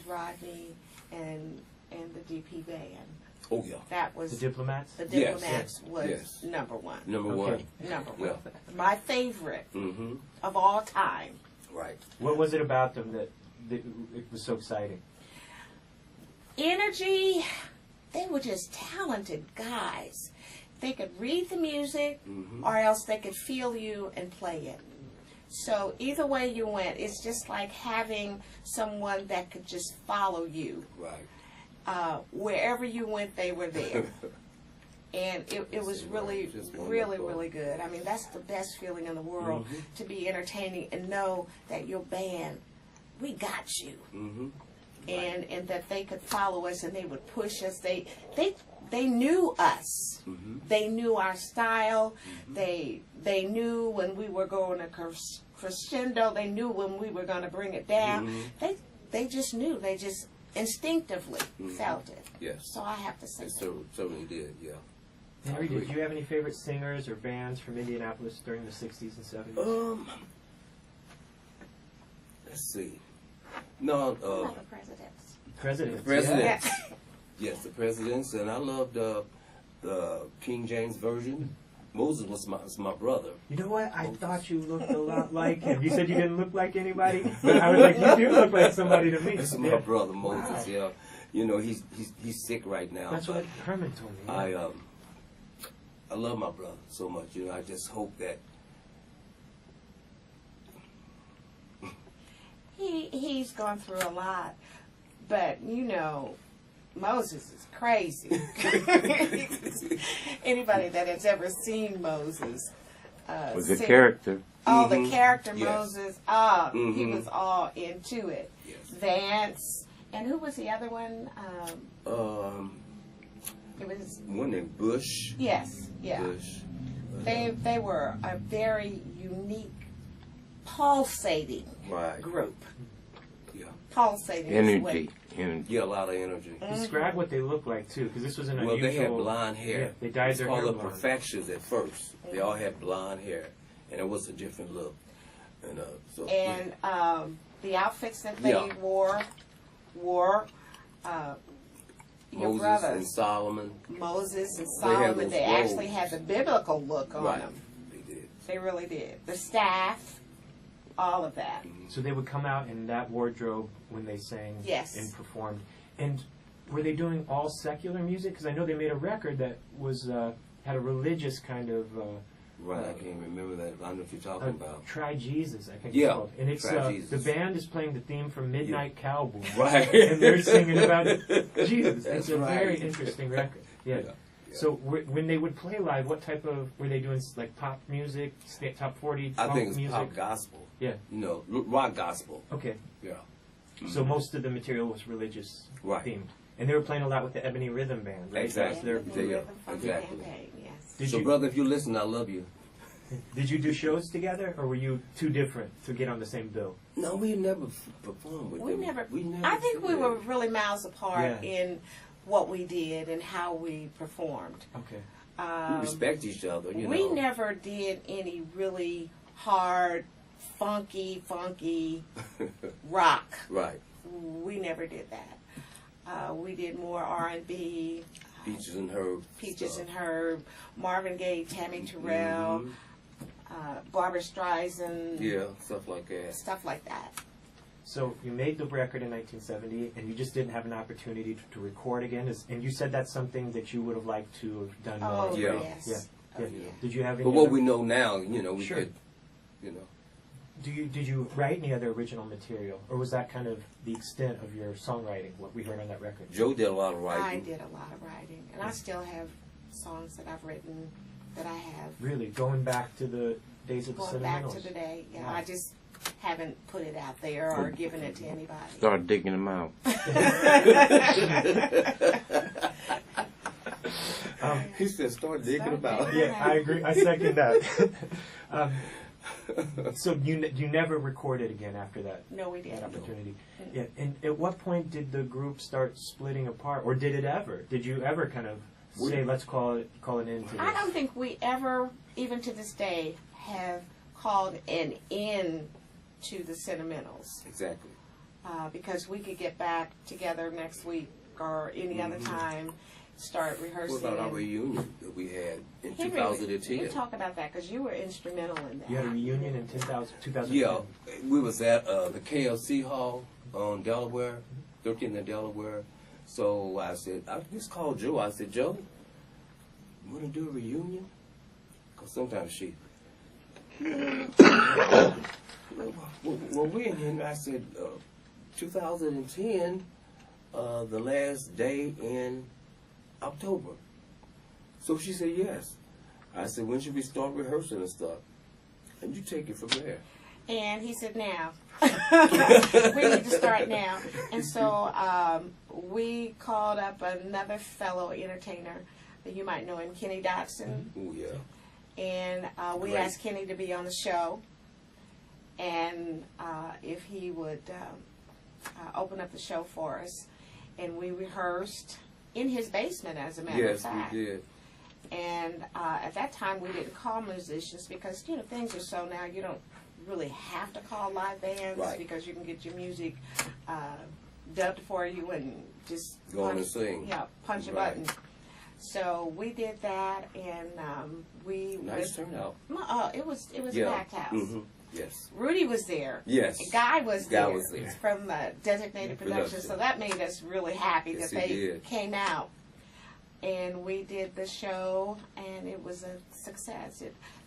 Rodney and the DP band. Oh yeah. That was The Diplomats? the Yes, Diplomats was yes. number one. Number Okay. Number Yeah. one. My favorite Mm-hmm. of all time. Right. What was it about them that it was so exciting? Energy. They were just talented guys. They could read the music, Mhm. or else they could feel you and play it. So either way you went, it's just like having someone that could just follow you. Right. Wherever you went, they were there. And it was really, Just really, wonderful. really good. I mean, that's the best feeling in the world, Mhm. to be entertaining and know that your band, we got you. Mm-hmm. And that they could follow us and they would push us. They knew us. Mm-hmm. They knew our style. They knew when we were going to crescendo. They knew when we were going to bring it down. Mhm. They just knew. They just instinctively Mhm. felt it. Yes. So I have to say It that. certainly did. Yeah. Henry, I did agree. you have any favorite singers or bands from Indianapolis during the 60s and 70s? Let's see. No. Not the presidents. Presidents. Presidents. Yeah. Yes, the presidents, and I loved the King James version. Moses was my brother. You know what? I Moses. thought you looked a lot like him. You said you didn't look like anybody, but I was like, you do look like somebody to me. This is my brother Moses. Yeah, you know he's sick right now. That's what Herman told me. Yeah. I love my brother so much. You know, I just hope that He's gone through a lot, but you know, Moses is crazy. Anybody that has ever seen Moses Was a character. Oh, the character Yes. Moses. He was all into it. Yes. Vance, and who was the other one? It was one named Bush. yes, yeah. Bush. They were a very unique, pulsating Right. group. Yeah. Pulsating. is what- Energy. Energy. Yeah, a lot of energy. Describe what they look like too, because this was an Well, unusual. they had blonde hair. Yeah, they dyed It's their called hair the blonde. perfections at first. They all had blonde hair, and it was a different look. And so. And the outfits that they Yeah. wore, your Moses brothers, and Solomon. Moses and They had Solomon, those they actually robes. had the biblical look on Right. them. They did. They really did. The staff, all of that. So they would come out in that wardrobe when they sang Yes. and performed. And were they doing all secular music? Because I know they made a record that was had a religious kind of Right, I can't remember that. I know what you're talking about. Try Jesus, I think Yeah, it's called. And it's Try the Jesus. band is playing the theme from Midnight Cowboy. Right. And they're singing about Jesus. That's It's a right. very interesting record. Yeah. Yeah. So when they would play live, what type of were they doing? Like pop music, top 40 I funk think it's music? pop gospel. Yeah. You know, rock gospel. Okay. Yeah. So most of the material was religious Right. themed, and they were playing a lot with the Ebony Rhythm Band. Right? Exactly. That was The their- Yeah, rhythm from the exactly. campaign, yes. Did So, you brother, if you listen, I love you. did you do shows together, or were you too different to get on the same bill? No, we never performed with We them. never. We never I think we did. were really miles apart Yeah. in what we did and how we performed. Okay. We respect each other, you We know. never did any really hard, funky rock. Right. We never did that. We did more R&B, Peaches and Herb. Peaches stuff. and Herb, Marvin Gaye, Tammy Terrell, Mhm. Barbara Streisand, Yeah, stuff like that. stuff like that. So you made the record in 1970, and you just didn't have an opportunity to record again. And you said that's something that you would have liked to have done more. Oh, Yeah. yes. Yeah. Oh, Yeah. yeah. Did you have any? But what other- we know now, you know, we Sure. could, you know. Did you write any other original material, or was that kind of the extent of your songwriting? What we heard on that record. Joe did a lot of I writing. did a lot of writing, and I still have songs that I've written that I have Really, going back to the days of the going back Sentimentals. to the day. Yeah, Wow. I just haven't put it out there or given it to anybody. Start digging them out. He said, start digging about. Yeah, I agree. I second that. So you never recorded again after that No, we that didn't. opportunity. Yeah. And at what point did the group start splitting apart, or did it ever? Did you ever kind of say, let's call it an end to this? I don't think we ever, even to this day, have called an end to the Sentimentals. Exactly. Because we could get back together next week or any other time, start What rehearsing. about our and- reunion that we had in Henry, 2010? You talk about that because you were instrumental in that. You had a reunion in 2010. Yeah, we was at the KFC Hall on Delaware, 13th and Delaware. So I said, I just called Joe. I said, Joe, you want to do a reunion? Because sometimes she... well, we in here, and I said, 2010, the last day in October. So she said, yes. I said, when should we start rehearsing and stuff? And you take it from there. And he said, now. We need to start now. And so we called up another fellow entertainer that you might know him, Kenny Dotson. Oh, yeah. And we Great. asked Kenny to be on the show. And if he would open up the show for us. And we rehearsed in his basement, as a matter of Yes, fact. we did. And at that time, we didn't call musicians because, you know, things are so now you don't really have to call live bands Right. because you can get your music dubbed for you and just Go on punch, and sing. Yeah, punch a Right. button. So we did that, and we Nice turnout. it was Yeah. a packed house. Mm-hmm. Yes. Rudy was there. Yes. Guy was Guy there. was there. He's from Designated Production, so that made us really happy Yes, that it they did. came out. And we did the show, and it was a success.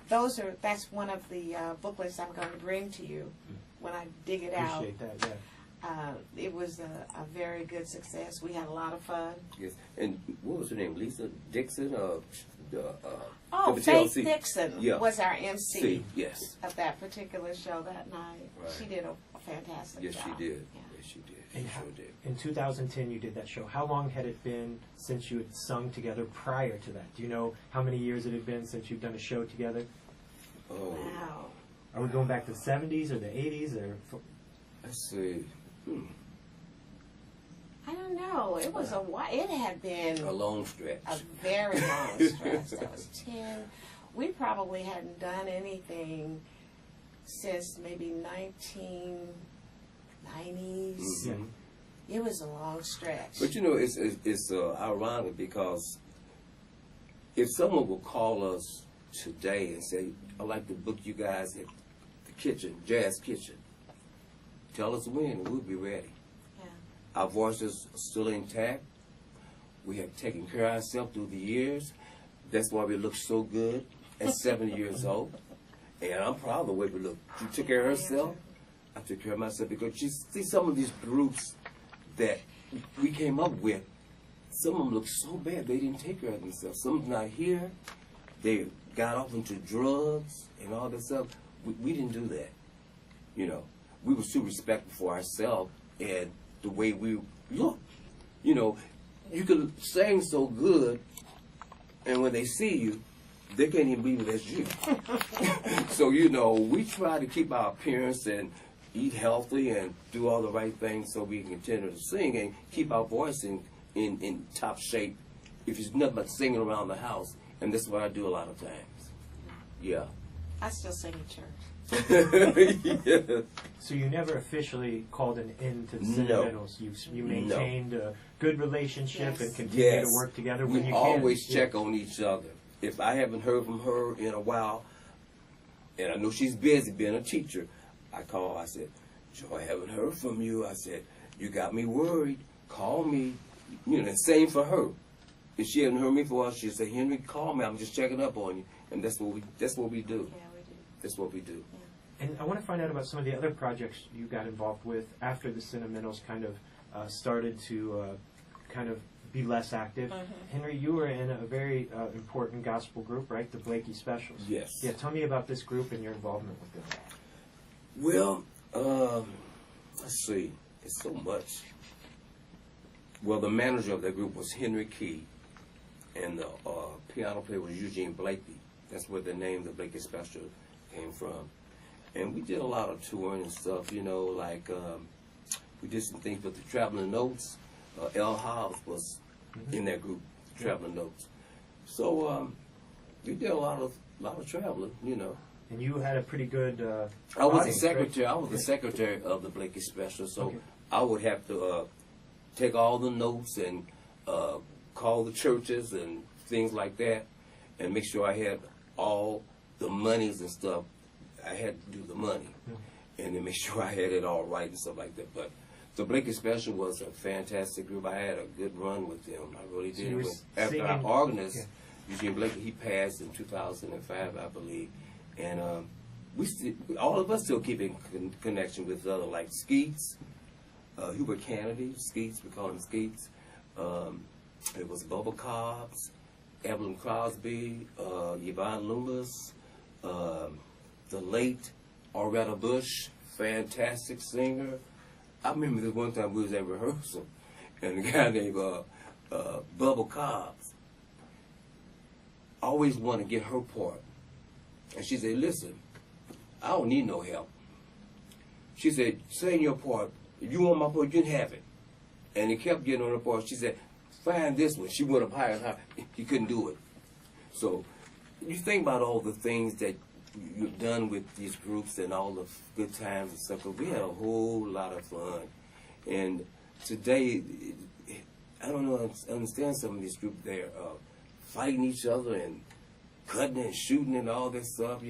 That's one of the booklets I'm going to bring to you when I dig it out. Appreciate that. Yeah. It was a very good success. We had a lot of fun. Yes. And what was her name? Lisa Dixon? Oh, Faith Dixon Yeah. was our MC See, yes. of that particular show that night. Right. She did a fantastic Yes, job. she did. Yeah. Yes, she did. And She how- sure did. In 2010, you did that show. How long had it been since you had sung together prior to that? Do you know how many years it had been since you've done a show together? Oh, Wow. Are we going back to the 70s or the 80s or? let's see. I don't know. It was a while. It had been A long stretch. a very long stretch. That was 10. We probably hadn't done anything since maybe 1990s. Mhm. It was a long stretch. But you know, it's ironic because if someone would call us today and say, "I'd like to book you guys at the kitchen, Jazz Kitchen," tell us when, and we'll be ready. Yeah. Our voices are still intact. We have taken care of ourselves through the years. That's why we look so good at 70 years old. And I'm proud of the way we look. She took care of herself. I took care of myself because you see some of these groups that we came up with, some of them look so bad they didn't take care of themselves. Some not here. They got off into drugs and all that stuff. We didn't do that. You know, we were too respectful for ourselves and the way we look. You know, you can sing so good, and when they see you, they can't even believe that's you. So, you know, we try to keep our appearance and eat healthy and do all the right things so we can continue to sing and keep our voice in top shape if it's nothing but singing around the house. And that's what I do a lot of times. Yeah. I still sing in church. Yeah. So you never officially called an end to the No. Sentimentals. You maintained a good relationship Yes. and continued Yes. to work together when We you can. always Yeah. check on each other. If I haven't heard from her in a while, and I know she's busy being a teacher, I call. I said, "Joy, I haven't heard from you." I said, "You got me worried. Call me." You know, and same for her. If she hadn't heard me for a while, she'd say, "Henry, call me. I'm just checking up on you." And that's what we do. Yeah, we do. That's what we do. And I want to find out about some of the other projects you got involved with after the Sentimentals kind of started to kind of be less active. Henry, you were in a very important gospel group, right? The Blakey Specials. Yes. Yeah, tell me about this group and your involvement with them. Well, let's see. It's so much. Well, the manager of that group was Henry Key, and the piano player was Eugene Blakey. That's where the name the Blakey Special came from. And we did a lot of touring and stuff, you know, like we did some things with the Traveling Notes. L. Hobbs was in that group, Traveling Notes. So we did a lot of traveling, you know. And you had a pretty good I was the audience, secretary. right? I was the secretary of the Blakey Special, so Okay. I would have to take all the notes and call the churches and things like that, and make sure I had all the monies and stuff. I had to do the money, and then make sure I had it all right and stuff like that. But the Blakey Special was a fantastic group. I had a good run with them. I really So did. you were After our singing- organist, yeah. Eugene Blakey, he passed in 2005, I believe, and all of us still keep in connection with other, like Skeets, Hubert Kennedy, Skeets, we call him Skeets. It was Bubba Cobbs, Evelyn Crosby, Yvonne Loomis, the late Oretta Bush, fantastic singer. I remember this one time we was at rehearsal, and a guy named Bubba Cobbs always wanted to get her part. And she said, "Listen, I don't need no help." She said, "Sing your part. If you want my part, you can have it." And he kept getting on her part. She said, "Find this one." She went up higher and higher. He couldn't do it. So you think about all the things that you've done with these groups and all the good times and stuff. 'Cause we had a whole lot of fun. And today, I don't know, I understand some of these groups, they're fighting each other and cutting and shooting and all this stuff,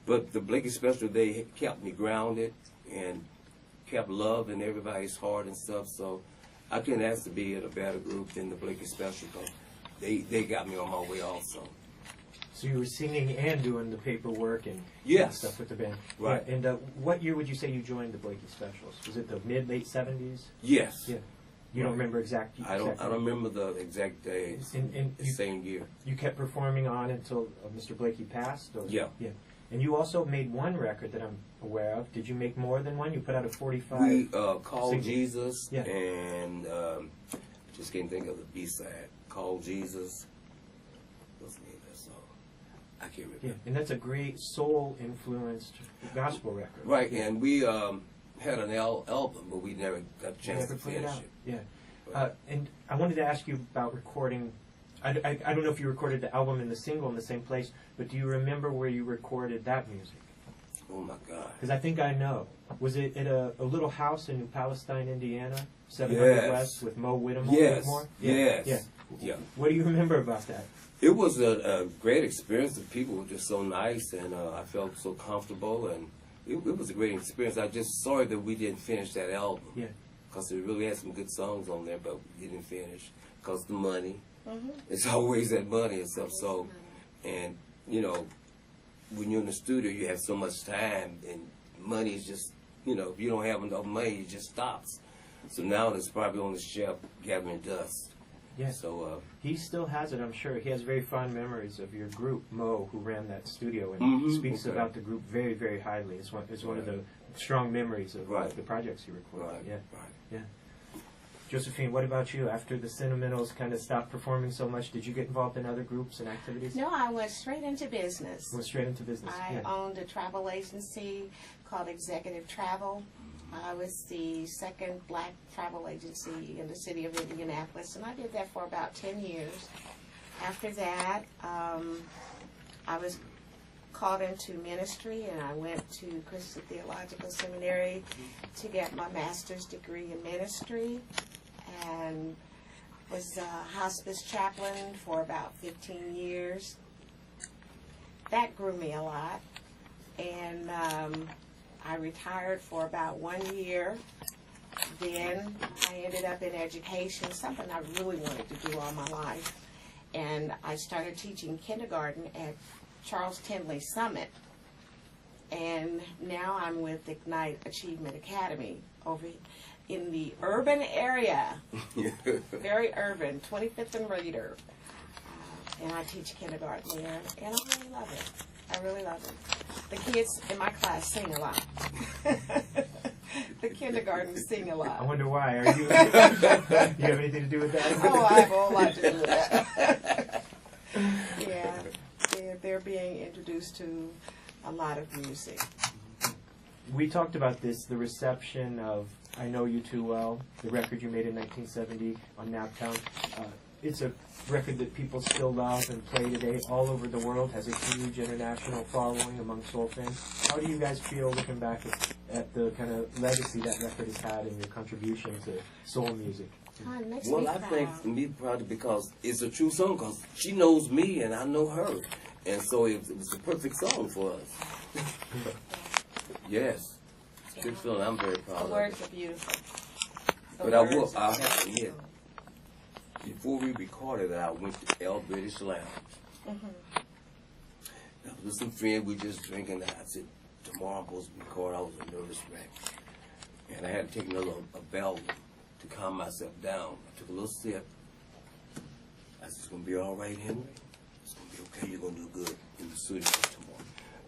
but the Blakey Special, they kept me grounded and kept love in everybody's heart and stuff. So I couldn't ask to be in a better group than the Blakey Special, because they got me on my way also. So you were singing and doing the paperwork and Yes. stuff with the band. Right. Yeah, and what year would you say you joined the Blakey Specials? Was it the late 70s? Yes. Yeah. You don't remember exact? I don't remember the exact day. And The same year. you kept performing on until Mr. Blakey passed? Or? Yeah. Yeah. And you also made one record that I'm aware of. Did you make more than one? You put out a 45. We Call single. Jesus, Yeah. and just can't think of the B-side. Call Jesus. What's the name of that song? I can't remember. Yeah, and that's a great soul-influenced gospel record. Right, and we had an album, but we never got a chance Never to put it finish out. it. Yeah. Right. And I wanted to ask you about recording. I don't know if you recorded the album and the single in the same place, but do you remember where you recorded that music? Oh my God. Because I think I know. Was it at a little house in New Palestine, Indiana, 700 Yes. West, with Mo Whittemore? Yes. Yeah. Yes. Yeah. Yeah. What do you remember about that? It was a great experience. The people were just so nice, and I felt so comfortable, and it was a great experience. I'm just sorry that we didn't finish that album. Yeah. Because it really had some good songs on there, but we didn't finish because the money. Mm-hmm. It's always that money and stuff. So, and when you're in the studio, you have so much time, and money is just, if you don't have enough money, it just stops. So now it's probably on the shelf gathering dust. Yeah. So He still has it, I'm sure. He has very fond memories of your group, Mo, who ran that studio, and Mhm, speaks okay. about the group very, very highly. It's one of Right. the strong memories of Right. the projects you recorded. right, Yeah. right. Yeah. Josephine, what about you? After the Sentimentals kind of stopped performing so much, did you get involved in other groups and activities? No, I went straight into business. Went straight into business. I Yeah. owned a travel agency called Executive Travel. I was the second black travel agency in the city of Indianapolis, and I did that for about 10 years. After that, I was called into ministry, and I went to Christian Theological Seminary to get my master's degree in ministry, and was a hospice chaplain for about 15 years. That grew me a lot, and I retired for about 1 year. Then I ended up in education, something I really wanted to do all my life, and I started teaching kindergarten at Charles Tindley Summit, and now I'm with Ignite Achievement Academy over in the urban area, very urban, 25th and Reader, and I teach kindergarten there, and I really love it. I really love it. The kids in my class sing a lot. The kindergarten sing a I lot. wonder why. Are you? You have anything to do with that? Oh, I have a whole lot to do with that. Yeah, they're being introduced to a lot of music. We talked about this, the reception of I Know You Too Well, the record you made in 1970 on Naptown. It's a record that people still love and play today all over the world, has a huge international following among soul fans. How do you guys feel looking back at the kind of legacy that record has had and your contribution to soul music? It makes Well, me I proud. think me proud because it's a true song, because she knows me and I know her, and so it was the perfect song for us. Yes, it's a good feeling. I'm very proud The of words it. are beautiful. The But I words will. are I have to beautiful. admit, before we recorded it, I went to El British Lounge. Mhm. I was with some friends. We just drinking. I said, tomorrow I'm supposed to record. I was a nervous wreck, and I had to take a bell to calm myself down. I took a little sip. I said, it's gonna be all right, Henry. It's gonna be okay. You're gonna do good in the studio tomorrow.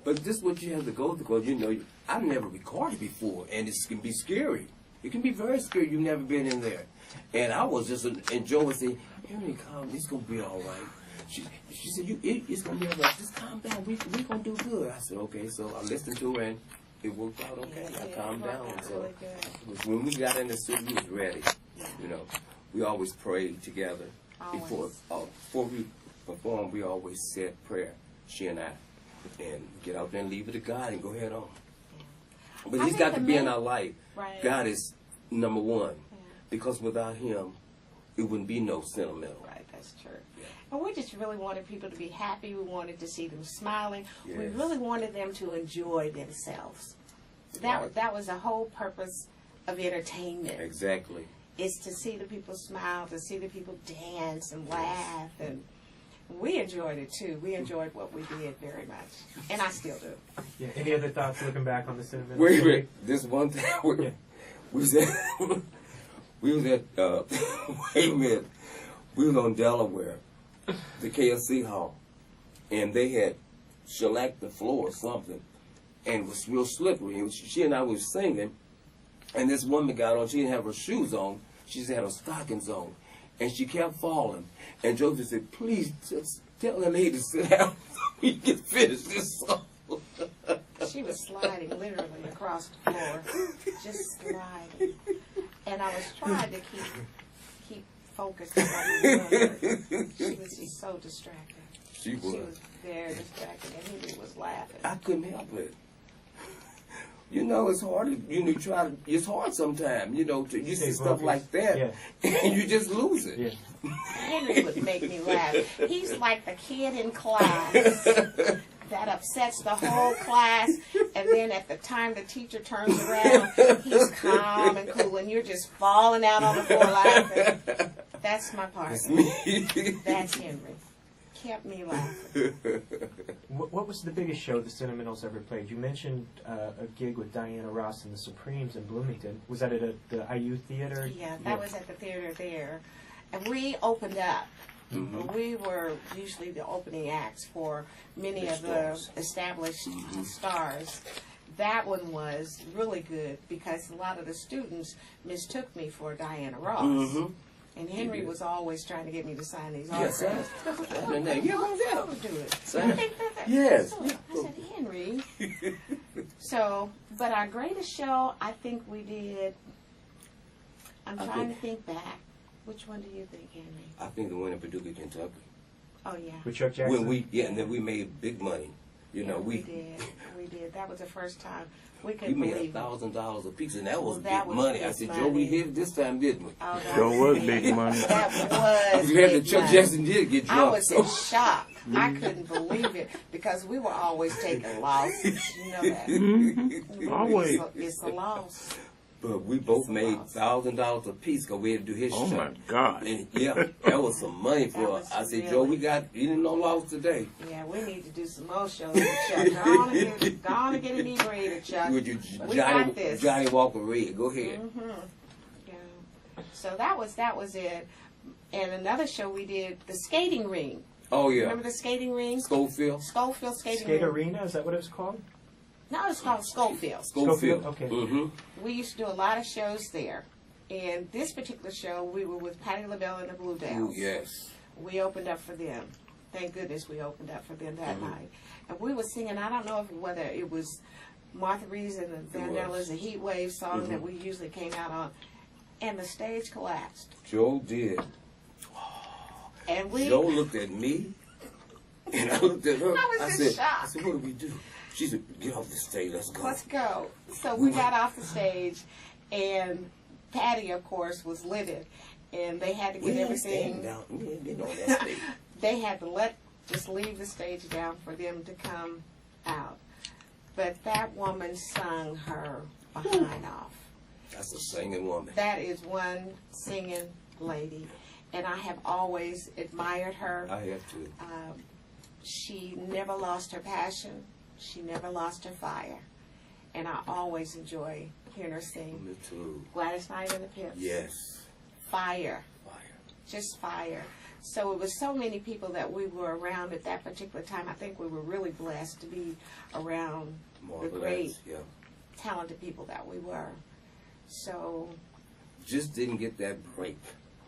But this is what you have to go through, because I've never recorded before, and it can be scary. It can be very scary. You've never been in there. And I was just enjoying saying, Henry, calm, it's going to be all right. She said, it's going to be all right. Just calm down. We're going to do good. I said, okay. So I listened to her, and it worked out okay. Yeah, I it calmed worked down. out So really good. when we got in the studio, we was ready. We always prayed together. Always. Before we perform, we always said prayer, she and I. And get out there and leave it to God and go ahead on. But I He's think got to the be in main- our life. Right. God is number one. Yeah. Because without Him, it wouldn't be no sentimental. Right, that's true. And we just really wanted people to be happy. We wanted to see them smiling. We Yes. really wanted them to enjoy themselves. Right. That was the whole purpose of entertainment. Exactly. Is to see the people smile, to see the people dance and laugh, and we enjoyed it too. We enjoyed what we did very much, and I still do. Yeah. Any other thoughts looking back on the Sentimentals? Wait a minute. This one time Yeah. we was at we was at wait a minute. We was on Delaware, the KFC hall, and they had shellacked the floor or something, and it was real slippery. And she and I was singing, and this woman got on. She didn't have her shoes on. She just had her stockings on, and she kept falling. And Joseph said, "Please, just tell that lady to sit down so we can finish this song." She was sliding literally across the floor, just sliding, and I was trying to keep focused on what we were doing. She was just so distracted. She She was. was very distracted, and he was laughing. I couldn't help it. You know, it's hard. You try to. It's hard sometimes. You know, you Stay see stuff focused. like that, Yeah. and you just lose it. Yeah. Henry would make me laugh. He's like the kid in class that upsets the whole class, and then at the time the teacher turns around, he's calm and cool, and you're just falling out on the floor laughing. That's my partner. It's me. That's Henry. Kept me laughing. What was the biggest show the Sentimentals ever played? You mentioned a gig with Diana Ross and the Supremes in Bloomington. Was that at the IU Theater? Yeah, that was at the theater there. And we opened up. Mhm. We were usually the opening acts for many The of the stars. established stars. That one was really good because a lot of the students mistook me for Diana Ross. Mhm. And Henry did. was always trying to get me to sign these Yes, autographs. Yeah, I would do it. Sign it. Okay, perfect. Yes. So I said, Henry. So, but our greatest show, I think we did, I'm I trying think- to think back. Which one do you think, Henry? I think the one in Paducah, Kentucky. Oh, yeah. With Chuck Jackson? And then we made big money. You know, we did. We did. That was the first time. We we couldn't made believe it. $1,000 a piece, and that was Well, that big was money. big I said, money. Joe, we hit it this time, didn't we? Oh, that Sure was big money. That was You had the big Chuck money. Jackson did get I drunk. was in shock. I couldn't believe it because we were always taking losses. You know that. Mm-hmm. Always. It's a loss. But we both It's a made loss. $1,000 a piece because we had to do his Oh show. my God. And yeah, that was some money That for was us. I said, really- Joe, we got even no loss today. Yeah, we need to do some more shows with Chuck. Go on and get inebriated, Chuck. Would you, We Johnny, got this. Johnny Walker Red? Go ahead. Mm-hmm. Yeah. So that was it. And another show we did, the skating ring. Oh yeah, Remember the skating ring? Schofield. Schofield skating Skate ring. Arena, is that what it was called? No, it's called Schofield. Schofield, okay. Mm-hmm. We used to do a lot of shows there. And this particular show, we were with Patti LaBelle and the Blue Ooh, Bells. yes. We opened up for them. Thank goodness we opened up for them that Mm-hmm. night. And we were singing, I don't know whether it was Martha Reeves and the Vandellas, a Heat Wave song Mm-hmm. that we usually came out on. And the stage collapsed. Joe did. And we, Joe looked at me, and I looked at her. I was in said, shock. I said, what do we do? She said, get off the stage. Let's go. let's go. So we got off the stage, and Patty, of course, was livid. And they had to We get didn't stand everything. down. We didn't get on that stage. They had to just leave the stage down for them to come out. But that woman sung her behind off. That's a singing woman. That is one singing lady. And I have always admired her. I have to. She never lost her passion. She never lost her fire. And I always enjoy hearing her sing. Me too. Gladys Knight and the Pips. Yes. Fire. Fire. Just fire. So it was so many people that we were around at that particular time. I think we were really blessed to be around More the or great, less, yeah. talented people that we were. So, Just didn't get that break.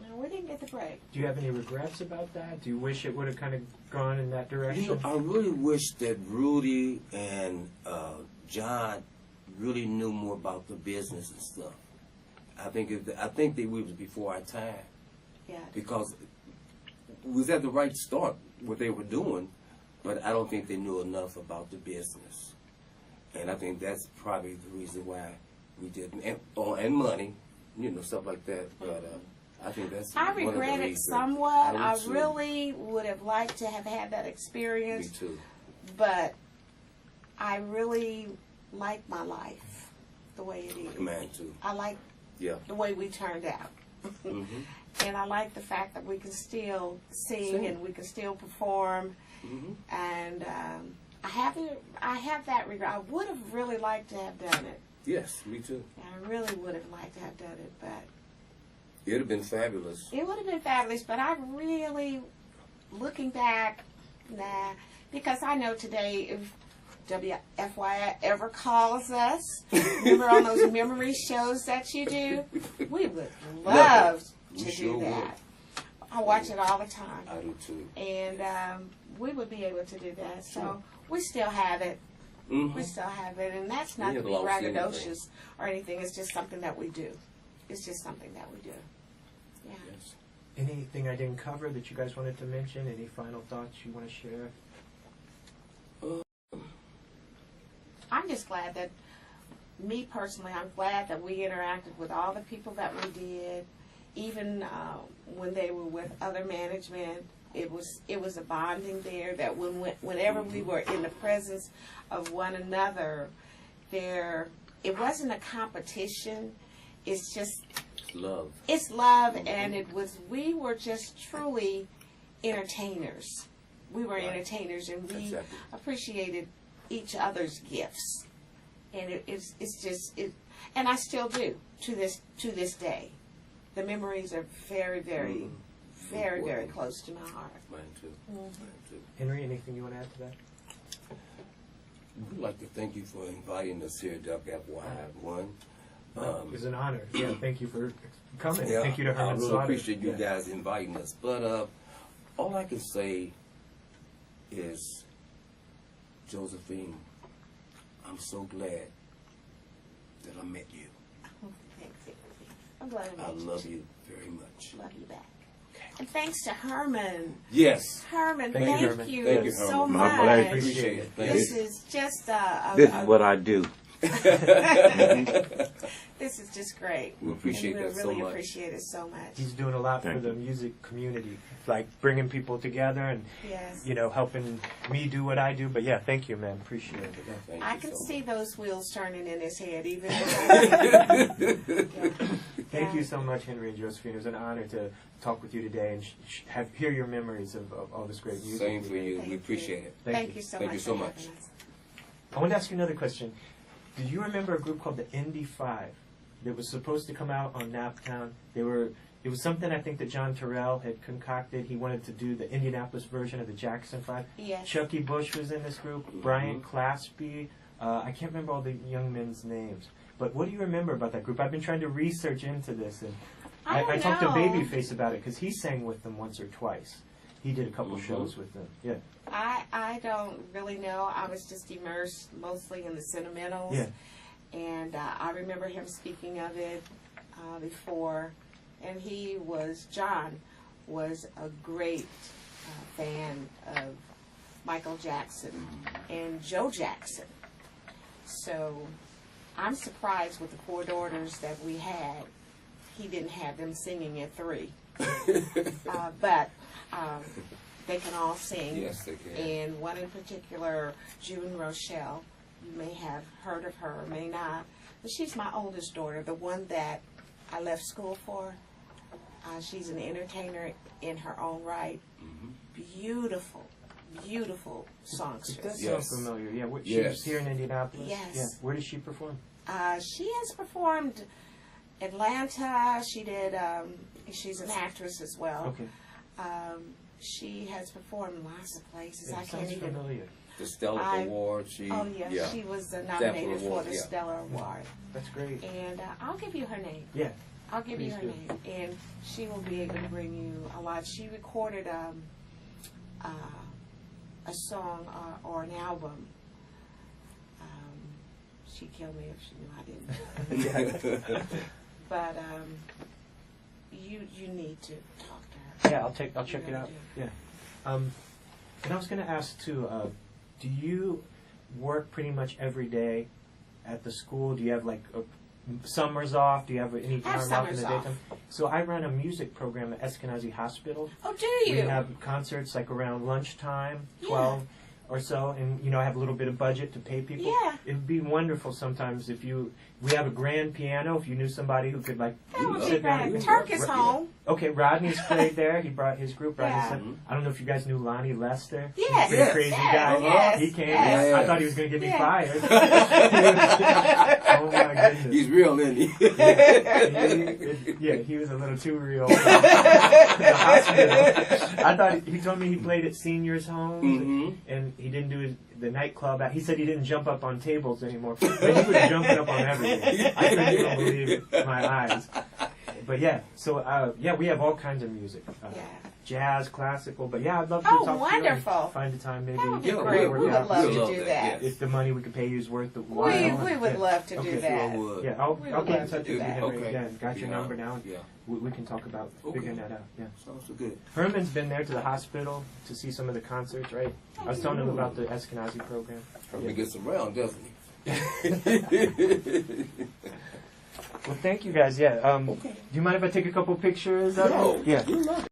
no, we didn't get the break. Do you have any regrets about that? Do you wish it would have kind of gone in that direction? You know, I really wish that Rudy and John really knew more about the business and stuff. I think that we was before our time Yeah. because we was at the right start what they were doing, but I don't think they knew enough about the business, and I think that's probably the reason why we didn't and money, you know, stuff like that. But I think that's I one of the regret it reasons. somewhat. I do too. really would have liked to have had that Me experience, too. but I really like my life the way it is. Man too. I like Yeah. the way we turned out. hmm And I like the fact that we can still sing Sing. and we can still perform. hmm And I have that regret. I would have really liked to have done it. Yes, me too. I really would have liked to have done it, but It'd have been fabulous. it would have been fabulous. But I really, looking back, nah, because I know today if WFYI ever calls us, remember on those memory shows that you do, we would love We to sure do that. I watch it all the time. I do too. And we would be able to do that. So Sure. we still have it. hmm We still have it. And that's not We to have be lost anything. braggadocious or anything. It's just something that we do. It's just something that we do. Yeah. Yes. Anything I didn't cover that you guys wanted to mention? Any final thoughts you want to share? I'm just glad that, me personally, I'm glad that we interacted with all the people that we did. Even when they were with other management, it was a bonding there. That whenever we were in the presence of one another, it wasn't a competition. It's just Love. it's love, and we were just truly entertainers. We were Right. entertainers, and we Exactly. appreciated each other's gifts, and it's just and I still do to this day. The memories are very, very, Mm. very, very Important. close to my heart. Mine too. Mine too. Henry, anything you want to add to that? We'd like to thank you for inviting us here to WFYI. It was an honor. Yeah, thank you for coming. Yeah, Thank you to I Herman really Slaughter. appreciate you Yeah. guys inviting us. But all I can say is, Josephine, I'm so glad that I met you. Thank you. I'm glad I I met you. love you very much. Love you back. And thanks to Herman. Yes. Herman, Thank you, thank Herman. you, Thank you, so Herman. much. My pleasure. Appreciate it. Thank This you. is just This is what I do. this is just great. We appreciate and we that so really much. appreciate it so much. He's doing a lot Thank for the you. music community, like bringing people together and Yes. helping me do what I do. But yeah, thank you, man. Appreciate it. Yeah. Thank I you can so see much. those wheels turning in his head, even. Thank you so much, Henry and Josephine. It was an honor to talk with you today and hear your memories of all this great music. Same for you. Thank We you. appreciate it. Thank you. so Thank much. you so for much. having us. I want to ask you another question. Do you remember a group called the Indie Five that was supposed to come out on Naptown? It was something I think that John Terrell had concocted. He wanted to do the Indianapolis version of the Jackson Five. Yes. Chucky Bush was in this group. Brian Claspy. I can't remember all the young men's names. But what do you remember about that group? I've been trying to research into this, and I don't I talked to know. Babyface about it because he sang with them once or twice. He did a couple Mhm. shows with them. Yeah. I don't really know. I was just immersed mostly in the Sentimentals. Yeah. And I remember him speaking of it before. And John was a great fan of Michael Jackson and Joe Jackson. So I'm surprised with the four daughters that we had. He didn't have them singing at 3. But they can all sing. Yes, they can. And one in particular, June Rochelle, you may have heard of her, may not. But she's my oldest daughter, the one that I left school for. She's an entertainer in her own right. Beautiful, beautiful It songstress. does Yes. sound familiar. Yeah. She Yes. was here in Indianapolis. Yes. Yeah. Where does she perform? She has performed Atlanta. She did. She's an actress as well. Okay. She has performed lots of places. Yeah, I it can't sounds even. familiar. The Stellar I- Award. She. Oh yes, she was nominated for Award, the yeah. Stellar Award. That's great. And I'll give you her name. Yeah. I'll give you Please her do. name, and she will be able to bring you a lot. She recorded a song or an album. She'd kill me if she knew I didn't. But you need to talk to her. Yeah, I'll check it out. Yeah. And I was going to ask too. Do you work pretty much every day at the school? Do you have like summers off? Do you have any I have time off in the summers off. daytime? So I run a music program at Eskenazi Hospital. Oh, do We you? have concerts like around lunchtime, Yeah. 12 or so, and I have a little bit of budget to pay people. Yeah. It'd be wonderful sometimes if we have a grand piano, if you knew somebody who could like That would be sit down. great. Turk is home. Okay, Rodney's played there. He brought his group. Rodney Yeah. said, I don't know if you guys knew Lonnie Lester. Yes. He's a Yes. crazy Yes. guy. Yes. He came. Yes. I thought he was going to get me Yeah. fired. Oh my goodness. He's real, isn't he? Yeah, he was a little too real. The hospital. I thought he told me he played at seniors' homes Mhm. and he didn't do the nightclub. He said he didn't jump up on tables anymore, but he was jumping up on everything. I couldn't even believe my eyes. But yeah, so we have all kinds of music. Yeah. Jazz, classical, but yeah, I'd love to Oh, talk to wonderful. you and find a time maybe. That would be Yeah, great. work We would out. love We'll to love do that, that. yes. If the money we could pay you is worth the We while. would Yeah. love to Okay, do sure that. Sure would. Yeah, I'll We get would in love touch with to do you, that. Henry, Okay. again. Got your Yeah. number now. Yeah. We can talk about figuring that out. Yeah. Sounds so good. Herman's been there to the hospital to see some of the concerts, right? I was telling him about the Eskenazi program. Probably gets around, doesn't he? Well, thank you guys. Yeah. Okay. Do you mind if I take a couple pictures of No, it? Yeah. you love it.